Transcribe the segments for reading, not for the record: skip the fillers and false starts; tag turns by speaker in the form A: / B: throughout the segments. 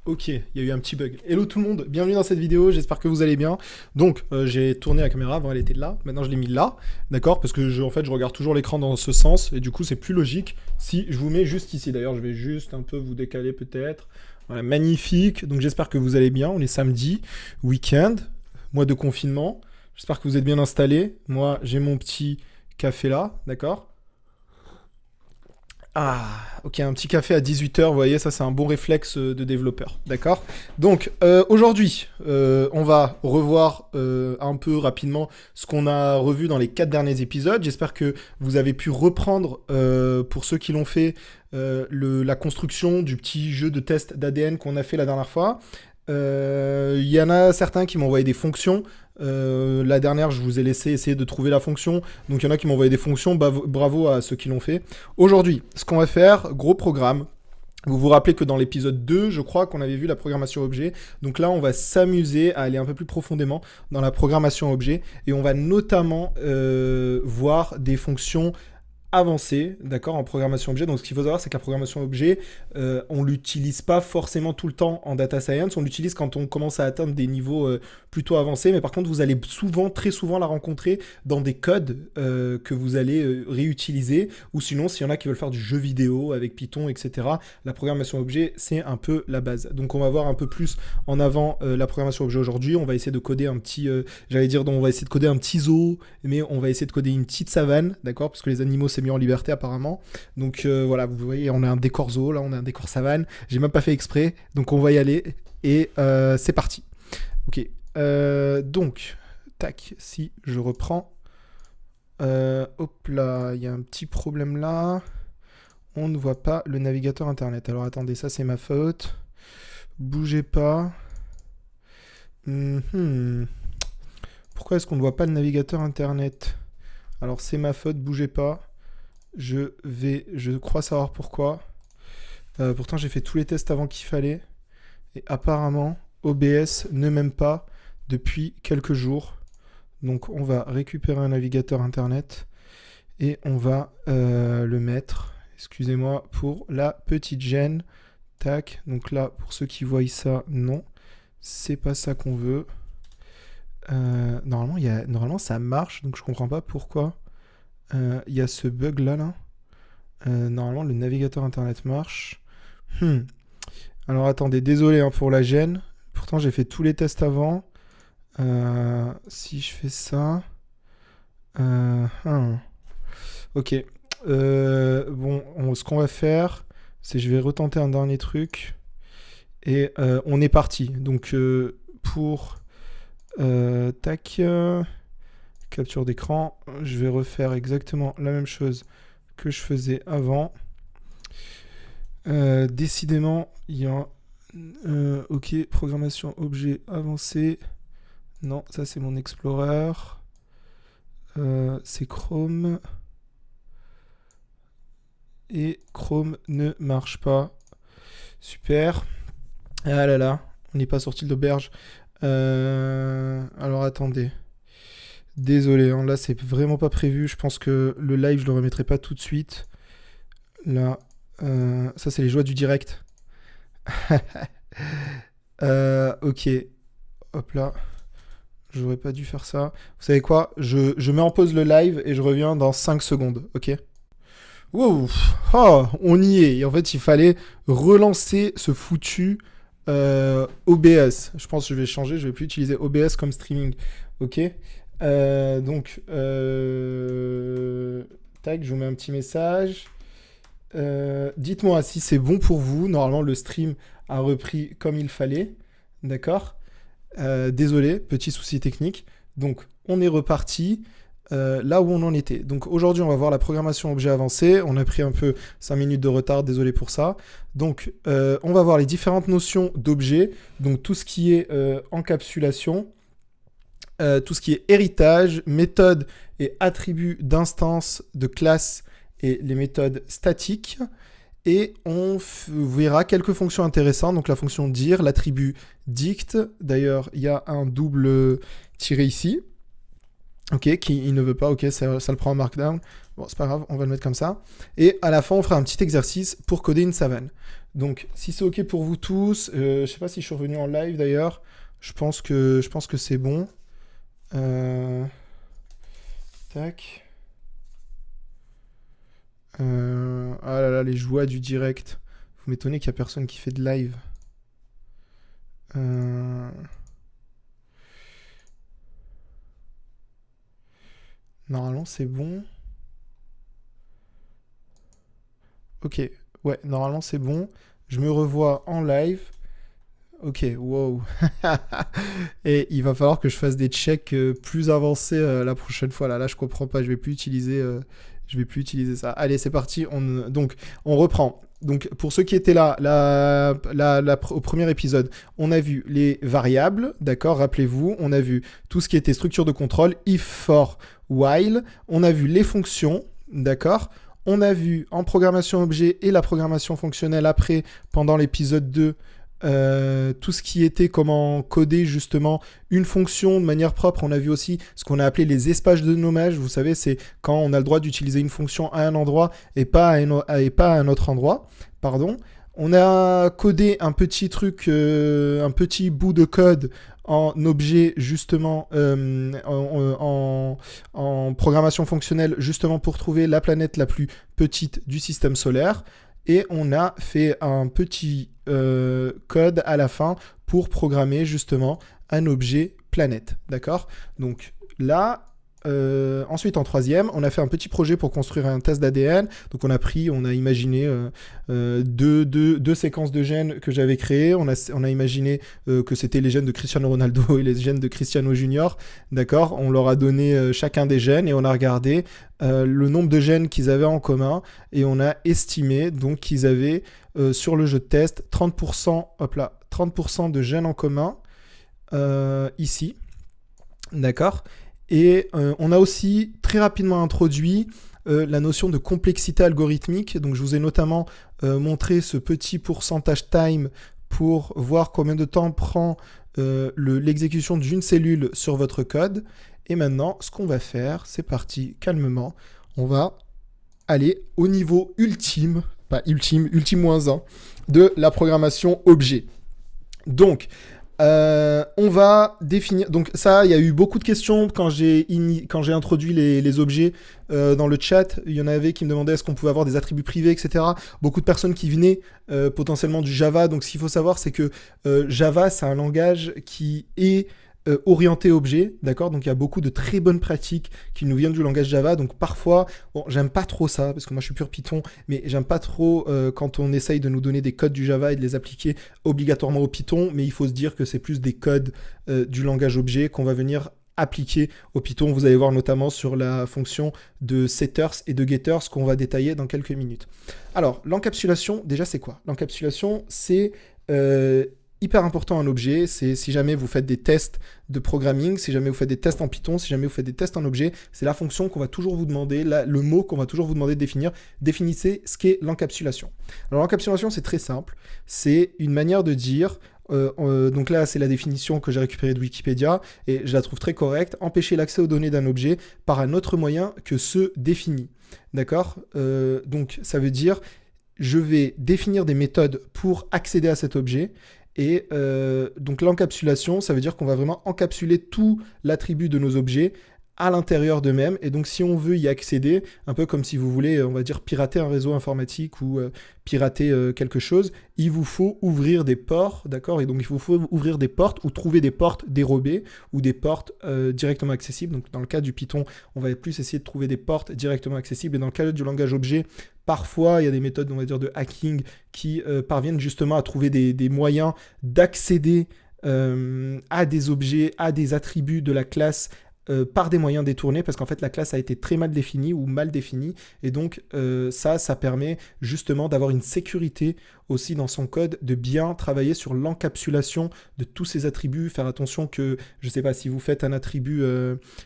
A: Ok, il y a eu un petit bug. Hello tout le monde, bienvenue dans cette vidéo, j'espère que vous allez bien. Donc, j'ai tourné la caméra, avant elle était là, maintenant je l'ai mis là, d'accord? Parce que en fait, je regarde toujours l'écran dans ce sens, et du coup, c'est plus logique si je vous mets juste ici. D'ailleurs, je vais juste un peu vous décaler peut-être. Voilà, magnifique. Donc, j'espère que vous allez bien. On est samedi, week-end, mois de confinement. J'espère que vous êtes bien installés. Moi, j'ai mon petit café là, d'accord? Ah, ok, un petit café à 18 h, vous voyez, ça c'est un bon réflexe de développeur, d'accord? Donc, aujourd'hui, on va revoir un peu rapidement ce qu'on a revu dans les 4 derniers épisodes. J'espère que vous avez pu reprendre, pour ceux qui l'ont fait, la construction du petit jeu de test d'ADN qu'on a fait la dernière fois. Il y en a certains qui m'ont envoyé des fonctions. La dernière, je vous ai laissé essayer de trouver la fonction. Donc il y en a qui m'ont envoyé des fonctions. Bravo à ceux qui l'ont fait. Aujourd'hui, ce qu'on va faire, gros programme. Vous vous rappelez que dans l'épisode 2, je crois qu'on avait vu la programmation objet. Donc là, on va s'amuser à aller un peu plus profondément dans la programmation objet. Et on va notamment voir des fonctions avancé, d'accord, en programmation objet. Donc, ce qu'il faut savoir, c'est que la programmation objet, on l'utilise pas forcément tout le temps en data science. On l'utilise quand on commence à atteindre des niveaux plutôt avancés. Mais par contre, vous allez souvent, très souvent, la rencontrer dans des codes que vous allez réutiliser. Ou sinon, s'il y en a qui veulent faire du jeu vidéo avec Python, etc., la programmation objet, c'est un peu la base. Donc, on va voir un peu plus en avant la programmation objet aujourd'hui. On va essayer de coder un petit, on va essayer de coder un petit zoo, mais on va essayer de coder une petite savane, d'accord, parce que les animaux c'est mieux en liberté apparemment. Donc voilà, vous voyez, on a un décor zoo, là on a un décor savane. J'ai même pas fait exprès, donc on va y aller et c'est parti. Ok, donc tac, si je reprends, hop là, il y a un petit problème là. On ne voit pas le navigateur internet. Alors attendez, ça c'est ma faute. Bougez pas. Pourquoi est-ce qu'on ne voit pas le navigateur internet? Alors c'est ma faute, bougez pas. Je crois savoir pourquoi. Pourtant j'ai fait tous les tests avant qu'il fallait. Et apparemment, OBS ne m'aime pas depuis quelques jours. Donc on va récupérer un navigateur internet et on va le mettre. Excusez-moi pour la petite gêne. Tac. Donc là, pour ceux qui voient ça, non. C'est pas ça qu'on veut. Normalement, ça marche, donc je comprends pas pourquoi il y a ce bug là. Normalement, le navigateur internet marche. Alors attendez, désolé hein, pour la gêne. Pourtant, j'ai fait tous les tests avant. Si je fais ça. Ok. Bon, ce qu'on va faire, c'est je vais retenter un dernier truc. Et on est parti. Donc, pour. Tac. Capture d'écran. Je vais refaire exactement la même chose que je faisais avant. Décidément, il y a ok, programmation objet avancé. Non, ça c'est mon Explorer. C'est Chrome. Et Chrome ne marche pas. Super. Ah là là, on n'est pas sorti de l'auberge. Alors attendez. Désolé, hein, là c'est vraiment pas prévu. Je pense que le live je le remettrai pas tout de suite. Là, ça c'est les joies du direct. Ok, hop là. J'aurais pas dû faire ça. Vous savez quoi, je mets en pause le live et je reviens dans 5 secondes, ok? Wow, oh, on y est. Et en fait, il fallait relancer ce foutu OBS. Je pense que je vais changer, je vais plus utiliser OBS comme streaming, ok? Donc, tac, je vous mets un petit message. Dites-moi si c'est bon pour vous. Normalement, le stream a repris comme il fallait. D'accord. Désolé, petit souci technique. Donc, on est reparti là où on en était. Donc, aujourd'hui, on va voir la programmation objet avancée. On a pris un peu 5 minutes de retard, désolé pour ça. Donc, on va voir les différentes notions d'objet. Donc, tout ce qui est encapsulation. Tout ce qui est héritage, méthode et attributs d'instance, de classe et les méthodes statiques. Et on verra quelques fonctions intéressantes. Donc la fonction dir, l'attribut dict. D'ailleurs, il y a un double tiré ici. Ok, qui il ne veut pas. Ok, ça le prend en markdown. Bon, c'est pas grave, on va le mettre comme ça. Et à la fin, on fera un petit exercice pour coder une savane. Donc, si c'est OK pour vous tous, je sais pas si je suis revenu en live d'ailleurs. Je pense que c'est bon. Tac. Ah là là, les joies du direct. Vous m'étonnez qu'il n'y a personne qui fait de live. Normalement, c'est bon. Ok, ouais, normalement, c'est bon. Je me revois en live. Ok, wow. Et il va falloir que je fasse des checks plus avancés la prochaine fois. Là, je comprends pas. Je vais plus utiliser ça. Allez, c'est parti. Donc, on reprend. Donc, pour ceux qui étaient là, au premier épisode, on a vu les variables, d'accord? Rappelez-vous, on a vu tout ce qui était structure de contrôle, if, for, while. On a vu les fonctions, d'accord? On a vu en programmation objet et la programmation fonctionnelle après, pendant l'épisode 2, tout ce qui était comment coder justement une fonction de manière propre. On a vu aussi ce qu'on a appelé les espaces de nommage. Vous savez, c'est quand on a le droit d'utiliser une fonction à un endroit et pas à un autre endroit. Pardon. On a codé un petit truc, un petit bout de code en objet justement en programmation fonctionnelle justement pour trouver la planète la plus petite du système solaire. Et on a fait un petit code à la fin pour programmer justement un objet planète. D'accord? Donc là, ensuite en troisième, on a fait un petit projet pour construire un test d'ADN. Donc on a imaginé deux séquences de gènes que j'avais créées. On a imaginé que c'était les gènes de Cristiano Ronaldo et les gènes de Cristiano Junior. D'accord? On leur a donné chacun des gènes et on a regardé le nombre de gènes qu'ils avaient en commun et on a estimé donc qu'ils avaient sur le jeu de test 30% de gènes en commun ici. D'accord? Et on a aussi très rapidement introduit la notion de complexité algorithmique. Donc je vous ai notamment montré ce petit pourcentage time pour voir combien de temps prend l'exécution d'une cellule sur votre code. Et maintenant, ce qu'on va faire, c'est parti, calmement. On va aller au niveau ultime, pas ultime, ultime moins 1, de la programmation objet. Donc, on va définir. Donc ça, il y a eu beaucoup de questions quand j'ai introduit les objets dans le chat. Il y en avait qui me demandaient est-ce qu'on pouvait avoir des attributs privés, etc. Beaucoup de personnes qui venaient potentiellement du Java. Donc ce qu'il faut savoir, c'est que Java, c'est un langage qui est orienté objet, d'accord? Donc il y a beaucoup de très bonnes pratiques qui nous viennent du langage Java. Donc parfois, bon, j'aime pas trop ça parce que moi je suis pur Python, mais j'aime pas trop quand on essaye de nous donner des codes du Java et de les appliquer obligatoirement au Python. Mais il faut se dire que c'est plus des codes du langage objet qu'on va venir appliquer au Python. Vous allez voir notamment sur la fonction de setters et de getters qu'on va détailler dans quelques minutes. Alors l'encapsulation, déjà c'est quoi? L'encapsulation, c'est hyper important un objet, c'est si jamais vous faites des tests de programming, si jamais vous faites des tests en Python, si jamais vous faites des tests en objet, c'est la fonction qu'on va toujours vous demander, le mot qu'on va toujours vous demander de définir. Définissez ce qu'est l'encapsulation. Alors l'encapsulation, c'est très simple, c'est une manière de dire, donc là c'est la définition que j'ai récupérée de Wikipédia et je la trouve très correcte, empêcher l'accès aux données d'un objet par un autre moyen que ceux définis. D'accord? Donc ça veut dire, je vais définir des méthodes pour accéder à cet objet. Et donc l'encapsulation, ça veut dire qu'on va vraiment encapsuler tout l'attribut de nos objets à l'intérieur d'eux-mêmes. Et donc si on veut y accéder, un peu comme si vous voulez, on va dire, pirater un réseau informatique ou pirater quelque chose, il vous faut ouvrir des ports, d'accord? Et donc il vous faut ouvrir des portes ou trouver des portes dérobées ou des portes directement accessibles. Donc dans le cas du Python, on va plus essayer de trouver des portes directement accessibles. Et dans le cas du langage objet, parfois, il y a des méthodes, on va dire, de hacking qui parviennent justement à trouver des moyens d'accéder à des objets, à des attributs de la classe par des moyens détournés, parce qu'en fait, la classe a été très mal définie ou mal définie. Et donc, ça permet justement d'avoir une sécurité aussi dans son code, de bien travailler sur l'encapsulation de tous ces attributs, faire attention que, je ne sais pas, si vous faites un attribut,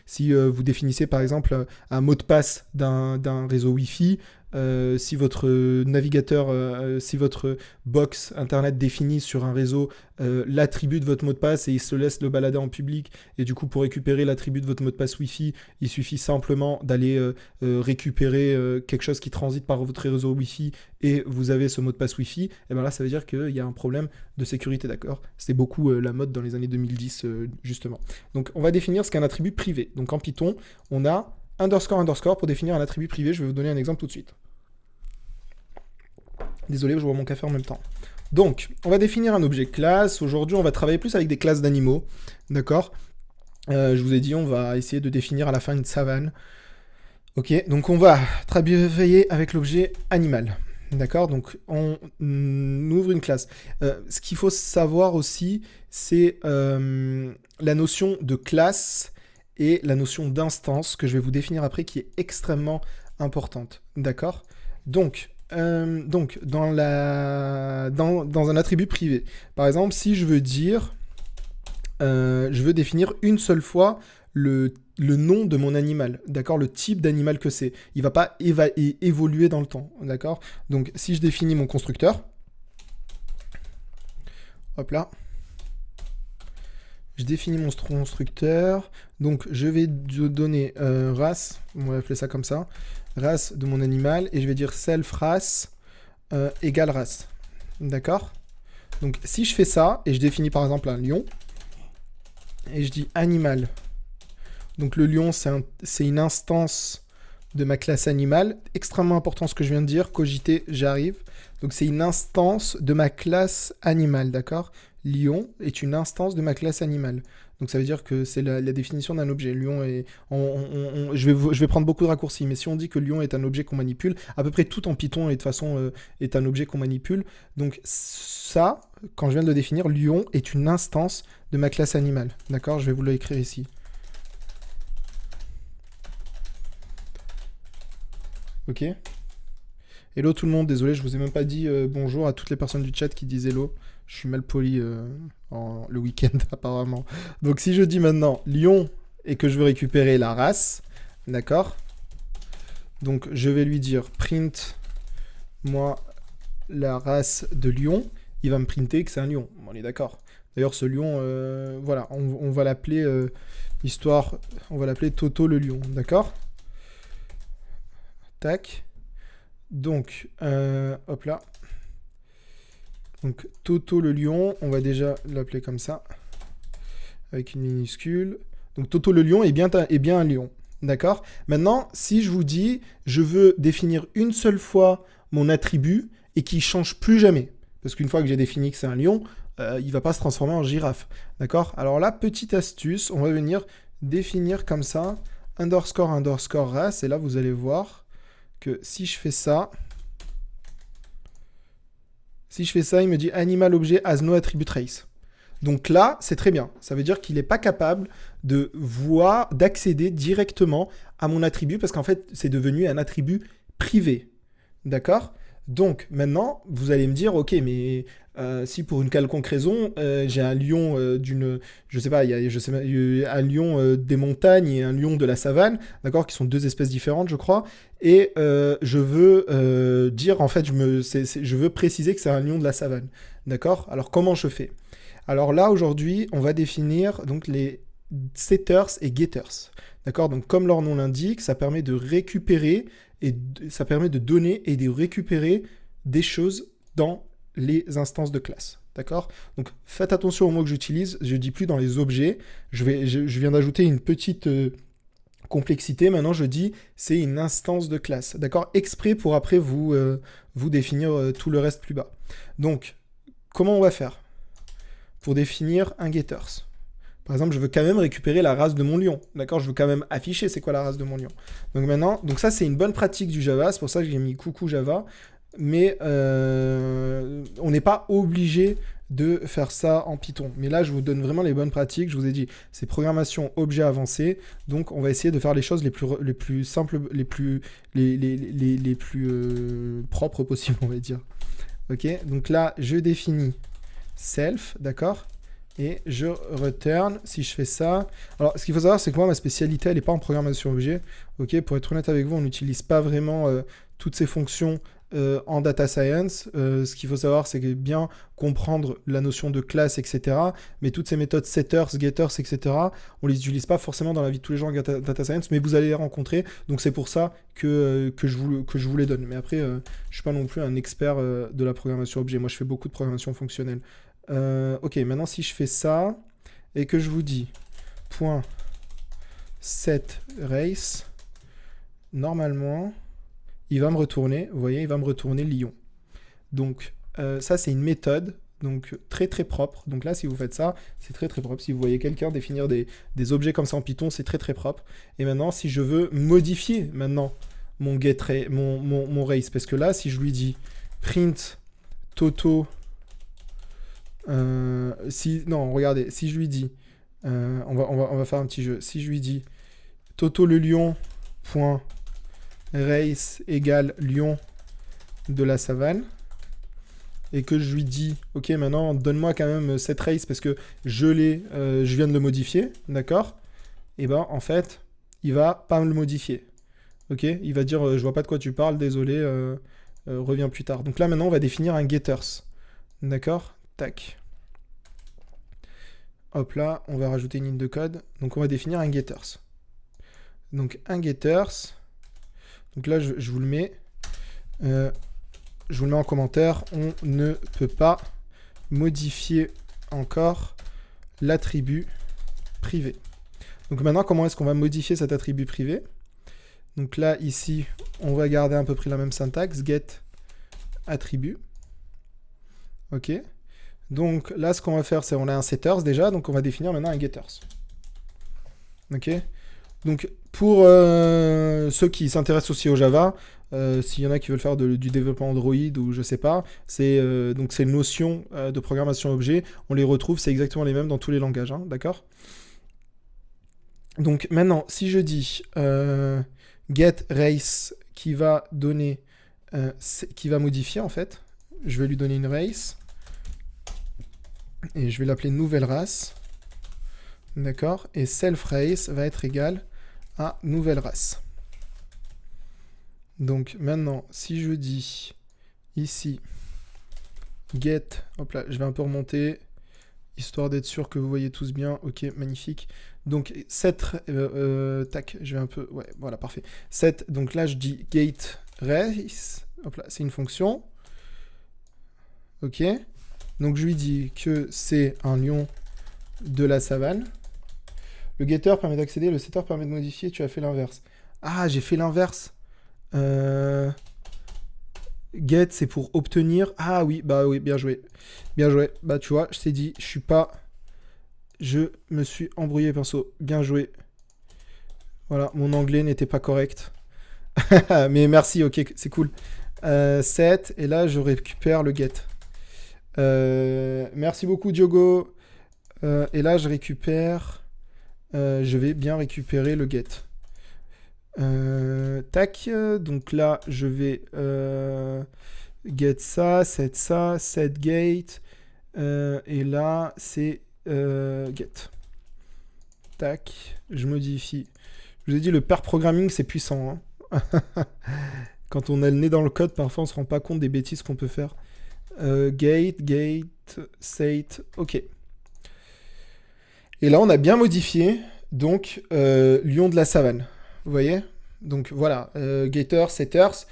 A: si vous définissez par exemple un mot de passe d'un réseau Wi-Fi, si votre navigateur, si votre box internet définit sur un réseau l'attribut de votre mot de passe et il se laisse le balader en public, et du coup pour récupérer l'attribut de votre mot de passe Wi-Fi, il suffit simplement d'aller récupérer quelque chose qui transite par votre réseau Wi-Fi et vous avez ce mot de passe Wi-Fi, et bien là ça veut dire qu'il y a un problème de sécurité, d'accord? C'était beaucoup la mode dans les années 2010 justement. Donc on va définir ce qu'est un attribut privé. Donc en Python, on a underscore pour définir un attribut privé. Je vais vous donner un exemple tout de suite. Désolé, je bois mon café en même temps. Donc, on va définir un objet classe. Aujourd'hui, on va travailler plus avec des classes d'animaux. D'accord? Je vous ai dit, on va essayer de définir à la fin une savane. Ok, donc on va travailler avec l'objet animal. D'accord? Donc, on ouvre une classe. Ce qu'il faut savoir aussi, c'est la notion de classe et la notion d'instance que je vais vous définir après, qui est extrêmement importante. D'accord? Donc, dans un attribut privé, par exemple, si je veux dire, je veux définir une seule fois le nom de mon animal, d'accord, le type d'animal que c'est. Il ne va pas évoluer dans le temps, d'accord. Donc, si je définis mon constructeur, hop là, je définis mon constructeur, donc je vais donner race, on va appeler ça comme ça, race de mon animal, et je vais dire self race égale race. D'accord? Donc si je fais ça, et je définis par exemple un lion, et je dis animal, donc le lion c'est une instance de ma classe animale, extrêmement important ce que je viens de dire, cogiter, j'arrive, donc c'est une instance de ma classe animale, d'accord? Lion est une instance de ma classe animale. Donc ça veut dire que c'est la définition d'un objet. Lion est... je vais prendre beaucoup de raccourcis, mais si on dit que lion est un objet qu'on manipule, à peu près tout en Python et de toute façon est un objet qu'on manipule. Donc ça, quand je viens de le définir, lion est une instance de ma classe animale. D'accord? Je vais vous l'écrire ici. Ok? Hello tout le monde, désolé, je vous ai même pas dit bonjour à toutes les personnes du chat qui disent hello. Je suis mal poli le week-end apparemment. Donc si je dis maintenant lion et que je veux récupérer la race, d'accord? Donc je vais lui dire print moi la race de lion. Il va me printer que c'est un lion. On est d'accord. D'ailleurs ce lion, voilà, on va l'appeler on va l'appeler Toto le lion, d'accord? Tac. Donc, hop là. Donc, Toto le lion, on va déjà l'appeler comme ça, avec une minuscule. Donc, Toto le lion est bien un lion, d'accord? Maintenant, si je vous dis, je veux définir une seule fois mon attribut et qu'il ne change plus jamais, parce qu'une fois que j'ai défini que c'est un lion, il ne va pas se transformer en girafe, d'accord? Alors là, petite astuce, on va venir définir comme ça, underscore race, et là, vous allez voir que si je fais ça, il me dit animal objet has no attribute trace. Donc là, c'est très bien. Ça veut dire qu'il n'est pas capable de d'accéder directement à mon attribut parce qu'en fait, c'est devenu un attribut privé. D'accord? Donc maintenant, vous allez me dire, ok, mais si pour une quelconque raison, j'ai un lion je sais pas, un lion des montagnes et un lion de la savane, d'accord, qui sont deux espèces différentes, je crois, et je veux dire, en fait, je veux préciser que c'est un lion de la savane, d'accord? Alors comment je fais? Alors là, aujourd'hui, on va définir donc les setters et getters, d'accord? Donc comme leur nom l'indique, ça permet de récupérer et ça permet de donner et de récupérer des choses dans les instances de classe. D'accord? Donc faites attention aux mots que j'utilise. Je ne dis plus dans les objets. Je viens d'ajouter une petite complexité. Maintenant, je dis c'est une instance de classe. D'accord? Exprès pour après vous définir tout le reste plus bas. Donc, comment on va faire pour définir un getters? Par exemple, je veux quand même récupérer la race de mon lion. D'accord? Je veux quand même afficher c'est quoi la race de mon lion. Donc maintenant, ça c'est une bonne pratique du Java. C'est pour ça que j'ai mis coucou Java. Mais on n'est pas obligé de faire ça en Python. Mais là, je vous donne vraiment les bonnes pratiques. Je vous ai dit, c'est programmation objet avancé. Donc, on va essayer de faire les choses les plus simples, les plus propres possibles, on va dire. Ok? Donc là, je définis self, d'accord? Et je return, si je fais ça... Alors, ce qu'il faut savoir, c'est que moi, ma spécialité, elle n'est pas en programmation objet. Ok, pour être honnête avec vous, on n'utilise pas vraiment toutes ces fonctions en data science. Ce qu'il faut savoir, c'est que bien comprendre la notion de classe, etc. Mais toutes ces méthodes setters, getters, etc., on les utilise pas forcément dans la vie de tous les gens en data science, mais vous allez les rencontrer. Donc c'est pour ça que je vous les donne. Mais après, je suis pas non plus un expert de la programmation objet. Moi, je fais beaucoup de programmation fonctionnelle. Ok, maintenant si je fais ça et que je vous dis point set race, normalement, il va me retourner, vous voyez, il va me retourner Lyon. Donc, ça, c'est une méthode, donc très très propre. Donc là, si vous faites ça, c'est très très propre. Si vous voyez quelqu'un définir des objets comme ça en Python, c'est très très propre. Et maintenant, si je veux modifier maintenant mon get mon race, parce que là, si je lui dis print Toto, non, regardez, si je lui dis, on va faire un petit jeu. Si je lui dis Toto le lion, point race égale lion de la savane, et que je lui dis ok, maintenant donne-moi quand même cette race parce que je viens de le modifier, d'accord, et ben en fait il va pas me le modifier, ok, il va dire je vois pas de quoi tu parles, désolé, reviens plus tard. Donc là maintenant on va définir un getters, d'accord, tac, hop là, on va rajouter une ligne de code, donc on va définir un getters. Donc un getters, donc là, je vous le mets. Je vous le mets en commentaire. On ne peut pas modifier encore l'attribut privé. Donc maintenant, comment est-ce qu'on va modifier cet attribut privé? Donc là, ici, on va garder à peu près la même syntaxe. Get attribut. OK. Donc là, ce qu'on va faire, c'est on a un setters déjà. Donc on va définir maintenant un getters. OK. Donc, pour ceux qui s'intéressent aussi au Java, s'il y en a qui veulent faire du développement Android ou je sais pas, donc ces notions de programmation objet, on les retrouve, c'est exactement les mêmes dans tous les langages, hein, d'accord? Donc maintenant, si je dis get race qui va donner, qui va modifier en fait, je vais lui donner une race et je vais l'appeler nouvelle race, d'accord? Et self race va être égal à nouvelle race. Donc maintenant, si je dis ici get, hop là, je vais un peu remonter, histoire d'être sûr que vous voyez tous bien. Ok, magnifique. Donc set, tac, je vais un peu, ouais, voilà, parfait. Set, donc là je dis get race, hop là, c'est une fonction. Ok, donc je lui dis que c'est un lion de la savane. Le getter permet d'accéder, le setter permet de modifier, tu as fait l'inverse. Ah, j'ai fait l'inverse. Get, c'est pour obtenir. Ah oui, bah oui, bien joué. Bien joué. Bah tu vois, je t'ai dit, je suis pas... Je me suis embrouillé, pinceau. Bien joué. Voilà, mon anglais n'était pas correct. Mais merci, ok, c'est cool. Set, et là, je récupère le get. Merci beaucoup, Diogo. Et là, je récupère... je vais bien récupérer le get. Tac, donc là, je vais get ça, set gate, et là, c'est get. Tac, je modifie. Je vous ai dit, le pair programming, c'est puissant. Hein. Quand on a le nez dans le code, parfois, on se rend pas compte des bêtises qu'on peut faire. Gate, set, ok. Et là, on a bien modifié, donc, lion de la savane. Vous voyez? Donc voilà, getters, setters,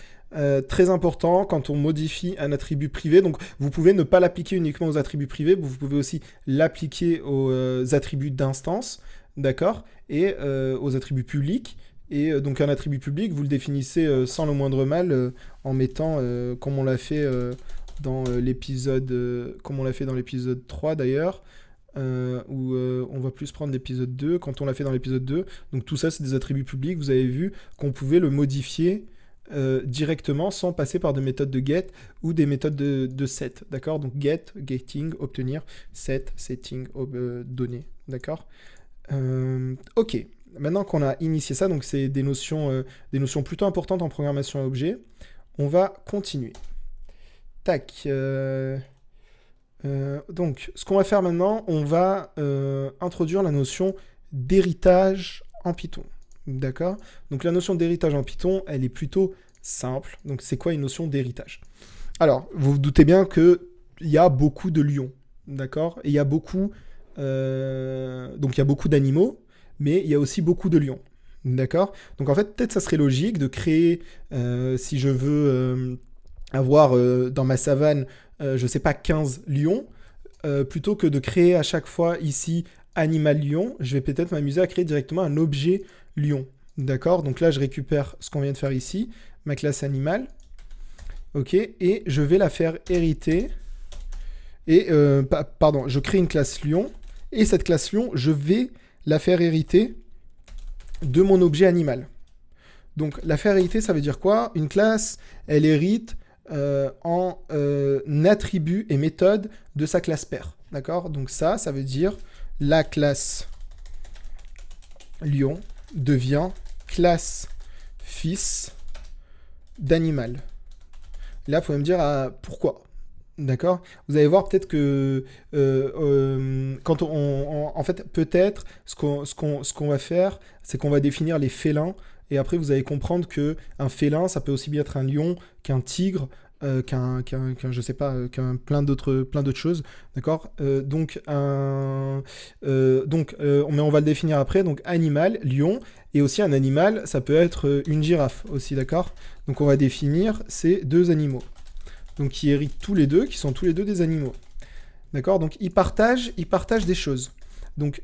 A: très important quand on modifie un attribut privé. Donc vous pouvez ne pas l'appliquer uniquement aux attributs privés, vous pouvez aussi l'appliquer aux attributs d'instance, d'accord? Et aux attributs publics. Et donc un attribut public, vous le définissez sans le moindre mal en mettant, comme on l'a fait dans l'épisode, comme on l'a fait dans l'épisode 3 d'ailleurs, où on va plus prendre l'épisode 2, quand on l'a fait dans l'épisode 2. Donc tout ça, c'est des attributs publics. Vous avez vu qu'on pouvait le modifier directement sans passer par des méthodes de get ou des méthodes de set. D'accord? Donc get, getting, obtenir, set, setting, donner. D'accord? Ok. Maintenant qu'on a initié ça, donc c'est des notions plutôt importantes en programmation à objet, on va continuer. Tac. Donc, ce qu'on va faire maintenant, on va introduire la notion d'héritage en Python. D'accord? Donc, la notion d'héritage en Python, elle est plutôt simple. Donc, c'est quoi une notion d'héritage? Alors, vous vous doutez bien qu'il y a beaucoup de lions, d'accord? Et il y a beaucoup... donc, il y a beaucoup d'animaux, mais il y a aussi beaucoup de lions, d'accord? Donc, en fait, peut-être ça serait logique de créer, si je veux avoir dans ma savane, je sais pas, 15 lions, plutôt que de créer à chaque fois ici animal lion, je vais peut-être m'amuser à créer directement un objet lion. D'accord? Donc là, je récupère ce qu'on vient de faire ici, ma classe animal. Ok, et je vais la faire hériter. Et, pardon, je crée une classe lion. Et cette classe lion, je vais la faire hériter de mon objet animal. Donc, la faire hériter, ça veut dire quoi? Une classe, elle hérite en attribut et méthode de sa classe père. D'accord? Donc ça veut dire la classe lion devient classe fils d'animal. Là, vous pouvez me dire pourquoi. D'accord? Vous allez voir peut-être que quand en fait, peut-être ce qu'on va faire, c'est qu'on va définir les félins. Et après, vous allez comprendre que un félin, ça peut aussi bien être un lion qu'un tigre, je sais pas, plein d'autres choses, d'accord? Mais on va le définir après. Donc animal, lion, et aussi un animal, ça peut être une girafe aussi, d'accord? Donc on va définir ces deux animaux, donc qui héritent tous les deux, qui sont tous les deux des animaux, d'accord? Donc ils partagent des choses. Donc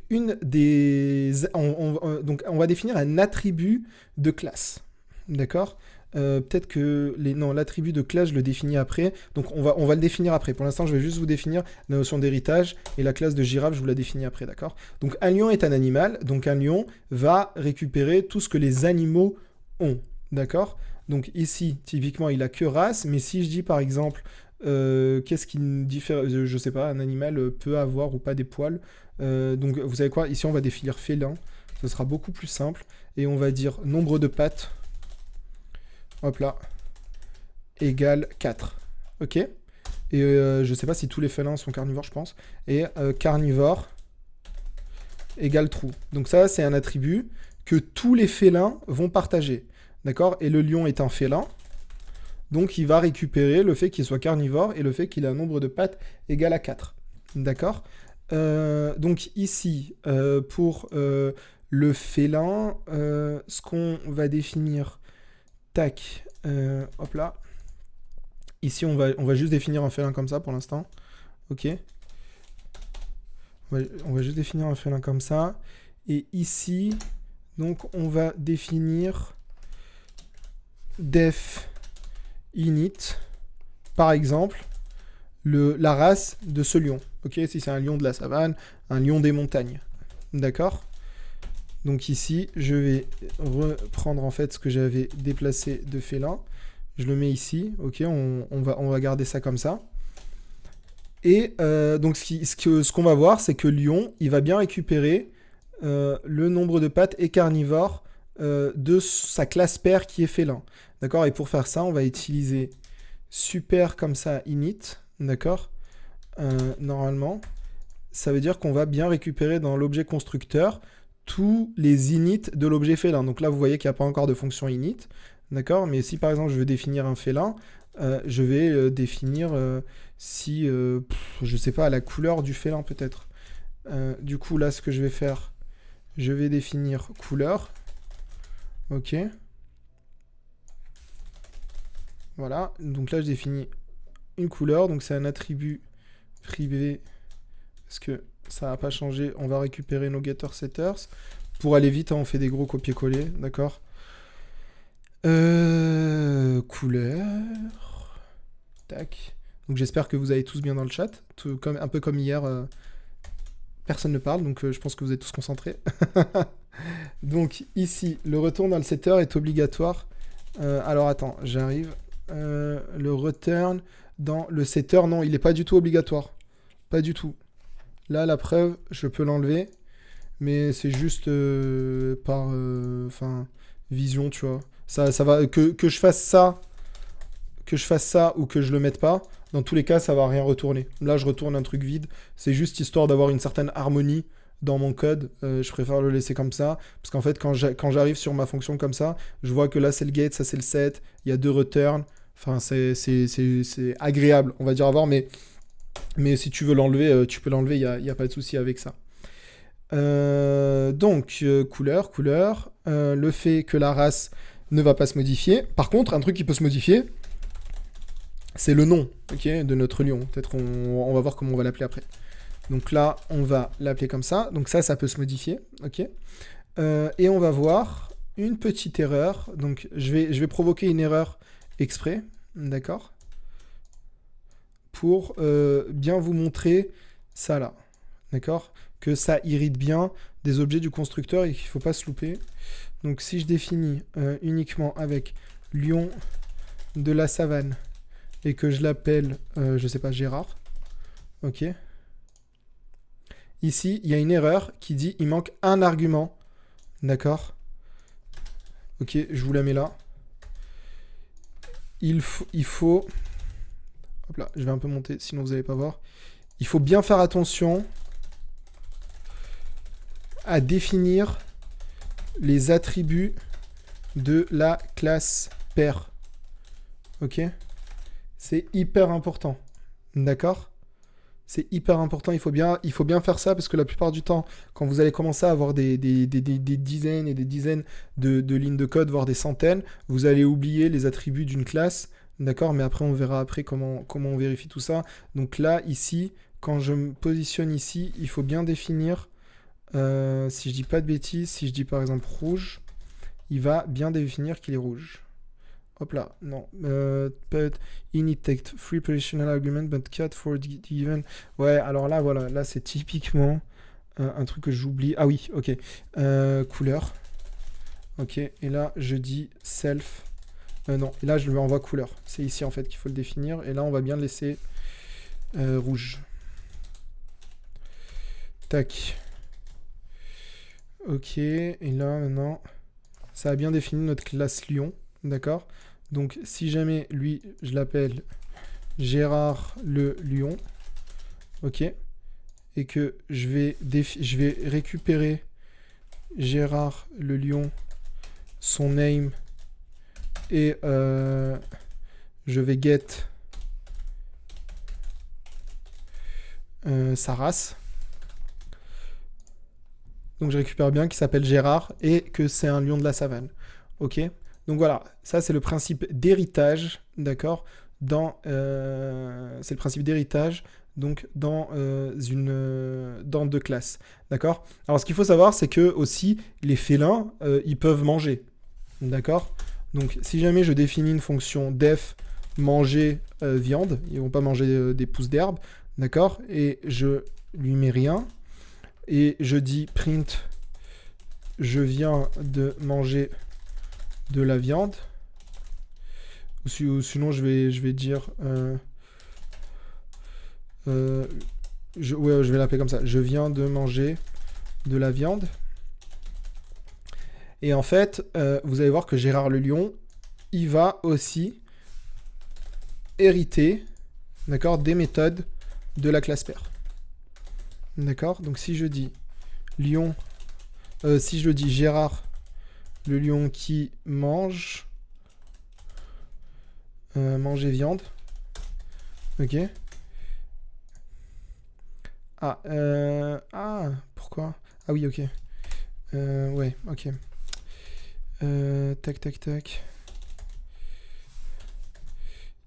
A: donc on va définir un attribut de classe, d'accord? Peut-être que l'attribut de classe, je le définis après. Donc on va le définir après. Pour l'instant, je vais juste vous définir la notion d'héritage, et la classe de girafe, je vous la définis après, d'accord? Donc un lion est un animal, donc un lion va récupérer tout ce que les animaux ont, d'accord? Donc ici, typiquement, il a que race, mais si je dis par exemple, qu'est-ce qui diffère, je sais pas, un animal peut avoir ou pas des poils. Donc vous savez quoi? Ici, on va définir félin. Ce sera beaucoup plus simple. Et on va dire nombre de pattes. Hop là. Égale 4. Ok? Et je sais pas si tous les félins sont carnivores, je pense. Et carnivore égale true. Donc ça, c'est un attribut que tous les félins vont partager. D'accord? Et le lion est un félin. Donc il va récupérer le fait qu'il soit carnivore et le fait qu'il a un nombre de pattes égal à 4. D'accord? Donc ici, pour le félin, ce qu'on va définir, tac, hop là. Ici, on va juste définir un félin comme ça pour l'instant. Ok. On va juste définir un félin comme ça. Et ici, donc on va définir def init, par exemple, la race de ce lion. Ok, si c'est un lion de la savane, un lion des montagnes. D'accord? Donc ici, je vais reprendre en fait ce que j'avais déplacé de félin. Je le mets ici. Ok, on va garder ça comme ça. Et donc ce qu'on va voir, c'est que lion, il va bien récupérer le nombre de pattes et carnivore de sa classe paire qui est félin. D'accord? Et pour faire ça, on va utiliser super comme ça init. D'accord? Normalement, ça veut dire qu'on va bien récupérer dans l'objet constructeur tous les inits de l'objet félin. Donc là, vous voyez qu'il n'y a pas encore de fonction init. D'accord? Mais si par exemple je veux définir un félin, je vais définir je sais pas, la couleur du félin peut-être. Du coup, là, ce que je vais faire, je vais définir couleur. Ok. Voilà. Donc là, je définis une couleur. Donc c'est un attribut privé. Parce que ça n'a pas changé. On va récupérer nos getter setters. Pour aller vite, hein, on fait des gros copier-coller. D'accord. Couleur. Tac. Donc j'espère que vous allez tous bien dans le chat. Un peu comme hier. Personne ne parle, donc je pense que vous êtes tous concentrés. Donc ici, le return dans le setter est obligatoire. Alors attends, j'arrive. Le return dans le setter, non, il n'est pas du tout obligatoire. Pas du tout. Là, la preuve, je peux l'enlever. Mais c'est juste par vision, tu vois. Ça va, que je fasse ça, ou que je le mette pas, dans tous les cas, ça va rien retourner. Là, je retourne un truc vide. C'est juste histoire d'avoir une certaine harmonie dans mon code. Je préfère le laisser comme ça. Parce qu'en fait, quand j'arrive sur ma fonction comme ça, je vois que là, c'est le get, ça, c'est le set. Il y a 2 returns. Enfin, c'est agréable, on va dire, à voir. Mais si tu veux l'enlever, tu peux l'enlever. Il n'y a pas de souci avec ça. Couleur. Le fait que la race ne va pas se modifier. Par contre, un truc qui peut se modifier, c'est le nom, ok, de notre lion. Peut-être on va voir comment on va l'appeler après. Donc là, on va l'appeler comme ça. Donc ça peut se modifier, ok. Et on va voir une petite erreur. Donc je vais provoquer une erreur exprès, d'accord, pour bien vous montrer ça là, d'accord, que ça irrite bien des objets du constructeur et qu'il ne faut pas se louper. Donc si je définis uniquement avec lion de la savane et que je l'appelle, je sais pas, Gérard, ok. Ici, il y a une erreur qui dit il manque un argument, d'accord. Ok, je vous la mets là. Il faut... Hop là, je vais un peu monter, sinon vous n'allez pas voir. Il faut bien faire attention à définir les attributs de la classe pair. Ok? C'est hyper important. D'accord? C'est hyper important, il faut bien faire ça parce que la plupart du temps, quand vous allez commencer à avoir des dizaines et des dizaines de lignes de code, voire des centaines, vous allez oublier les attributs d'une classe, d'accord? Mais après, on verra après comment on vérifie tout ça. Donc là, ici, quand je me positionne ici, il faut bien définir, si je dis pas de bêtises, si je dis par exemple rouge, il va bien définir qu'il est rouge. Hop là, non. But init take 3 positional argument, but cat for the given. Ouais, alors là, voilà, là c'est typiquement un truc que j'oublie. Ah oui, ok. Couleur. Ok, et là je dis self. Non, et là je lui envoie couleur. C'est ici en fait qu'il faut le définir. Et là on va bien le laisser rouge. Tac. Ok, et là maintenant, ça a bien défini notre classe lion. D'accord? Donc, si jamais lui, je l'appelle Gérard le lion, ok, et que je vais récupérer Gérard le lion, son name, et je vais get sa race. Donc, je récupère bien qu'il s'appelle Gérard et que c'est un lion de la savane, ok. Donc voilà, ça c'est le principe d'héritage, d'accord, c'est le principe d'héritage, donc dans deux classes, d'accord. Alors ce qu'il faut savoir, c'est que aussi les félins, ils peuvent manger, d'accord. Donc si jamais je définis une fonction def manger viande, ils vont pas manger des pousses d'herbe, d'accord, et je lui mets rien, et je dis print, je viens de manger de la viande, ou sinon je vais dire je vais l'appeler comme ça, je viens de manger de la viande, et en fait vous allez voir que Gérard le lion, il va aussi hériter, d'accord, des méthodes de la classe pair, d'accord. Donc si je dis lion, si je dis Gérard le lion qui mange manger viande. Ok. Pourquoi? Ah oui, ok. Ouais, ok. Tac.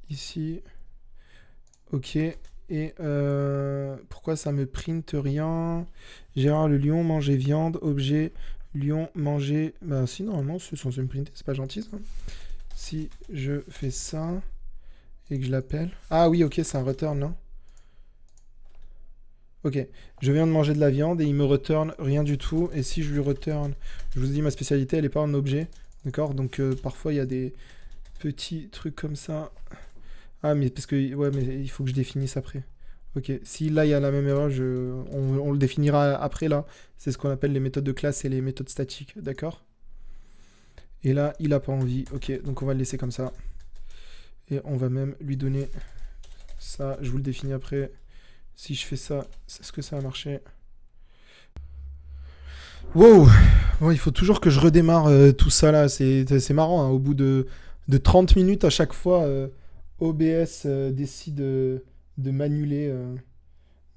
A: Ici. Ok. Et pourquoi ça me print rien? Gérard le lion manger viande, objet lion manger. Bah si, normalement c'est censé me printer, c'est pas gentil ça. Si je fais ça et que je l'appelle. Ah oui, ok, c'est un return, non? Ok, je viens de manger de la viande et il me return rien du tout. Et si je lui return, je vous dis ma spécialité, elle n'est pas un objet. D'accord? Donc parfois il y a des petits trucs comme ça. Ah, mais parce que ouais, mais il faut que je définisse après. Ok, si là il y a la même erreur, on le définira après là. C'est ce qu'on appelle les méthodes de classe et les méthodes statiques, d'accord? Et là, il n'a pas envie. Ok, donc on va le laisser comme ça. Et on va même lui donner ça. Je vous le définis après. Si je fais ça, est-ce que ça va marcher? Wow. Bon, il faut toujours que je redémarre tout ça là. C'est marrant, hein. Au bout de 30 minutes à chaque fois, OBS décide de m'annuler.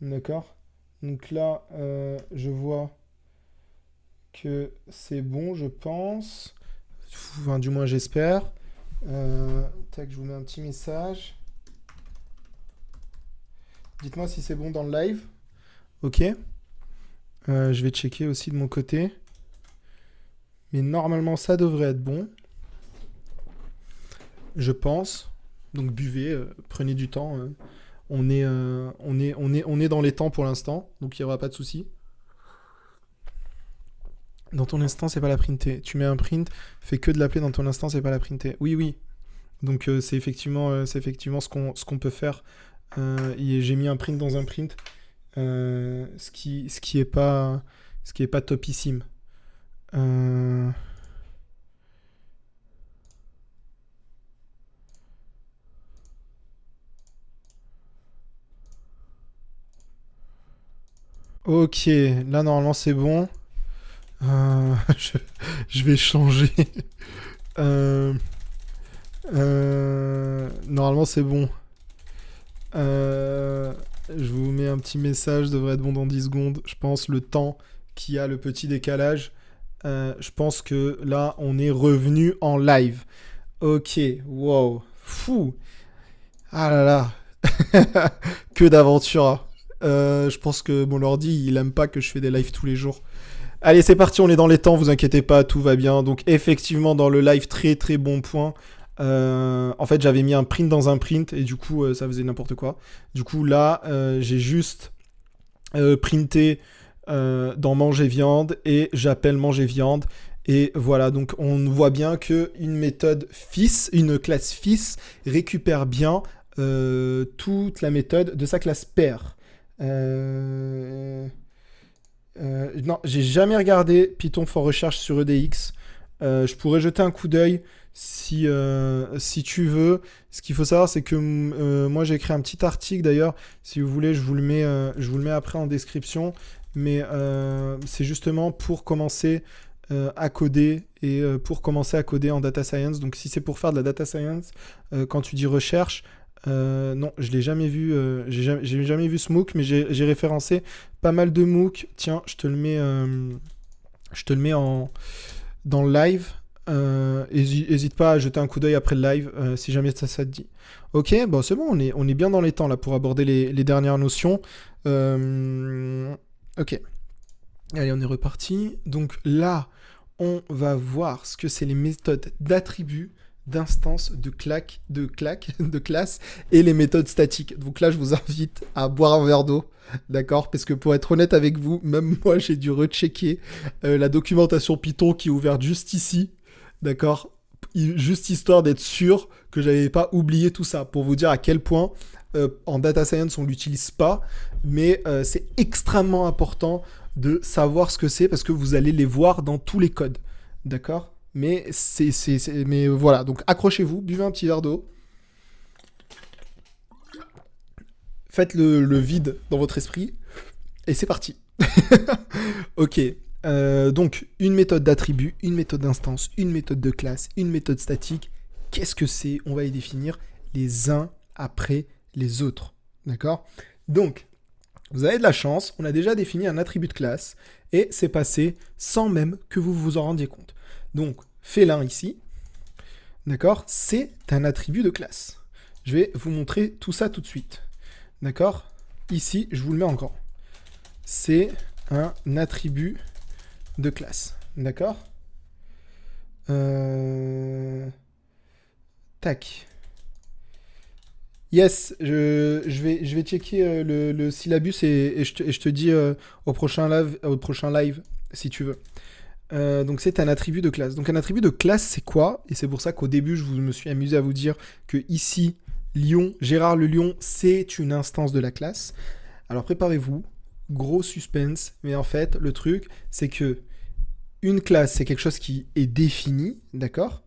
A: D'accord. Donc là, je vois que c'est bon, je pense. Enfin, du moins, j'espère. Tac, je vous mets un petit message. Dites-moi si c'est bon dans le live. Ok. Je vais checker aussi de mon côté. Mais normalement, ça devrait être bon. Je pense. Donc buvez, prenez du temps. On est dans les temps pour l'instant, donc il n'y aura pas de souci. Dans ton instant, c'est pas la printer. Tu mets un print, fais que de l'appeler dans ton instant, c'est pas la printer. Oui, oui. Donc c'est effectivement ce qu'on peut faire. J'ai mis un print dans un print, ce qui est pas topissime. Euh, Ok, là normalement c'est bon. Je, je vais changer. Euh, Normalement c'est bon. Je vous mets un petit message, devrait être bon dans 10 secondes. Je pense le temps qui a le petit décalage. Je pense que là on est revenu en live. Ok, wow. Fou. Ah là là. Que d'aventure, hein. Je pense que mon ordi, il aime pas que je fais des lives tous les jours. Allez, c'est parti, on est dans les temps, vous inquiétez pas, tout va bien. Donc effectivement, dans le live, très très bon point. En fait, j'avais mis un print dans un print et du coup, ça faisait n'importe quoi. Du coup, là, j'ai juste printé dans manger viande et j'appelle manger viande. Et voilà, donc on voit bien que une classe fils récupère bien toute la méthode de sa classe père. Non, j'ai jamais regardé Python for Recherche sur EDX. Je pourrais jeter un coup d'œil si tu veux. Ce qu'il faut savoir, c'est que moi j'ai écrit un petit article d'ailleurs. Si vous voulez, je vous le mets après en description. Mais c'est justement pour commencer à coder et pour commencer à coder en data science. Donc si c'est pour faire de la data science, quand tu dis recherche, non, je l'ai jamais vu. J'ai jamais vu ce MOOC, mais j'ai référencé pas mal de MOOC. Tiens, je te le mets dans le live. Hésite pas à jeter un coup d'œil après le live si jamais ça te dit. Ok, bon c'est bon, on est bien dans les temps là pour aborder les dernières notions. Ok, allez, on est reparti. Donc là, on va voir ce que c'est les méthodes d'attributs, d'instances, de classe et les méthodes statiques. Donc là, je vous invite à boire un verre d'eau, d'accord? Parce que pour être honnête avec vous, même moi, j'ai dû rechecker la documentation Python qui est ouverte juste ici, d'accord? Juste histoire d'être sûr que j'avais pas oublié tout ça, pour vous dire à quel point en data science on l'utilise pas, mais c'est extrêmement important de savoir ce que c'est parce que vous allez les voir dans tous les codes, d'accord? Mais voilà, donc accrochez-vous, buvez un petit verre d'eau, faites le vide dans votre esprit et c'est parti. Ok. Donc, une méthode d'attribut, une méthode d'instance, une méthode de classe, une méthode statique. Qu'est-ce que c'est? On va les définir les uns après les autres. D'accord? Donc, vous avez de la chance, on a déjà défini un attribut de classe et c'est passé sans même que vous vous en rendiez compte. Donc, félin ici, d'accord? C'est un attribut de classe. Je vais vous montrer tout ça tout de suite. D'accord? Ici, je vous le mets en grand. C'est un attribut de classe. D'accord? Tac. Yes, je vais checker le syllabus et je te dis au prochain live si tu veux. Donc c'est un attribut de classe. Donc un attribut de classe, c'est quoi? Et c'est pour ça qu'au début, me suis amusé à vous dire que ici, Lyon, Gérard le Lion, c'est une instance de la classe. Alors préparez-vous, gros suspense, mais en fait, le truc, c'est que une classe, c'est quelque chose qui est défini, d'accord?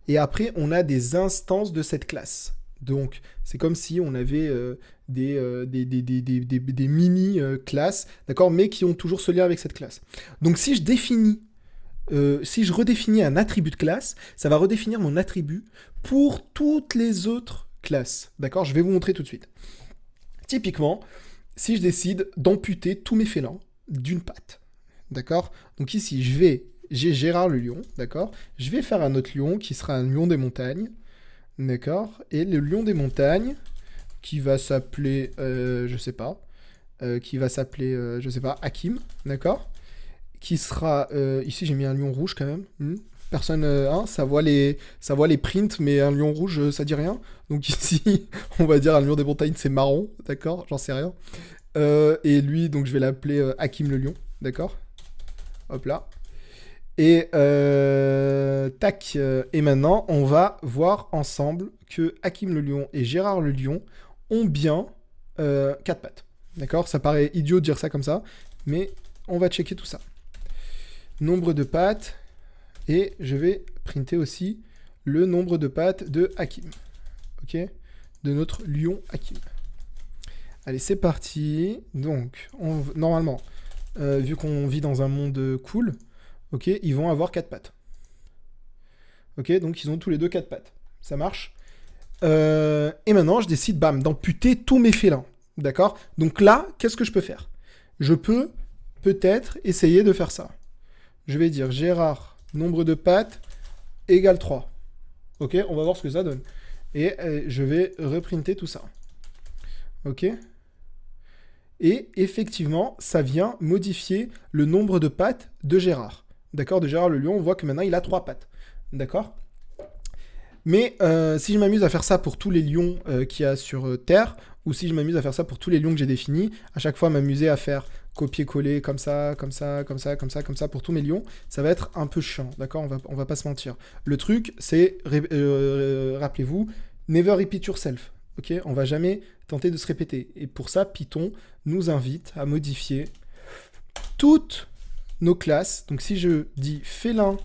A: Et après, on a des instances de cette classe. Donc, c'est comme si on avait des mini-classes, d'accord, mais qui ont toujours ce lien avec cette classe. Donc si si je redéfinis un attribut de classe, ça va redéfinir mon attribut pour toutes les autres classes, d'accord. Je vais vous montrer tout de suite. Typiquement, si je décide d'amputer tous mes félins d'une patte, d'accord. Donc ici, j'ai Gérard le lion, d'accord. Je vais faire un autre lion qui sera un lion des montagnes, d'accord. Et le lion des montagnes, qui va s'appeler, je sais pas, Hakim, d'accord. Qui sera, ici j'ai mis un lion rouge quand même. Personne, hein, ça voit les prints, mais un lion rouge, ça dit rien. Donc ici, on va dire un lion des montagnes, c'est marron, d'accord, j'en sais rien. Et lui, donc je vais l'appeler Hakim le lion, d'accord. Hop là. Et tac. Et maintenant, on va voir ensemble que Hakim le lion et Gérard le lion ont bien 4 pattes. D'accord. Ça paraît idiot de dire ça comme ça, mais on va checker tout ça. Nombre de pattes. Et je vais printer aussi le nombre de pattes de Hakim. Ok. De notre lion Hakim. Allez, c'est parti. Donc, normalement, vu qu'on vit dans un monde cool, ok, ils vont avoir 4 pattes. Ok, donc ils ont tous les deux 4 pattes. Ça marche. Et maintenant, je décide, bam, d'amputer tous mes félins. D'accord. Donc là, qu'est-ce que je peux faire? Je peux peut-être essayer de faire ça. Je vais dire Gérard, nombre de pattes, égale 3. Ok, on va voir ce que ça donne. Et je vais reprinter tout ça. Ok. Et effectivement, ça vient modifier le nombre de pattes de Gérard. D'accord, de Gérard le lion, on voit que maintenant il a 3 pattes. D'accord. Mais si je m'amuse à faire ça pour tous les lions qu'il y a sur Terre, ou si je m'amuse à faire ça pour tous les lions que j'ai définis, à chaque fois m'amuser à faire copier-coller comme ça, comme ça, comme ça, comme ça, comme ça pour tous mes lions, ça va être un peu chiant, d'accord, on va pas se mentir. Le truc, c'est, rappelez-vous, never repeat yourself, ok, on va jamais tenter de se répéter. Et pour ça, Python nous invite à modifier toutes nos classes. Donc si je dis félin,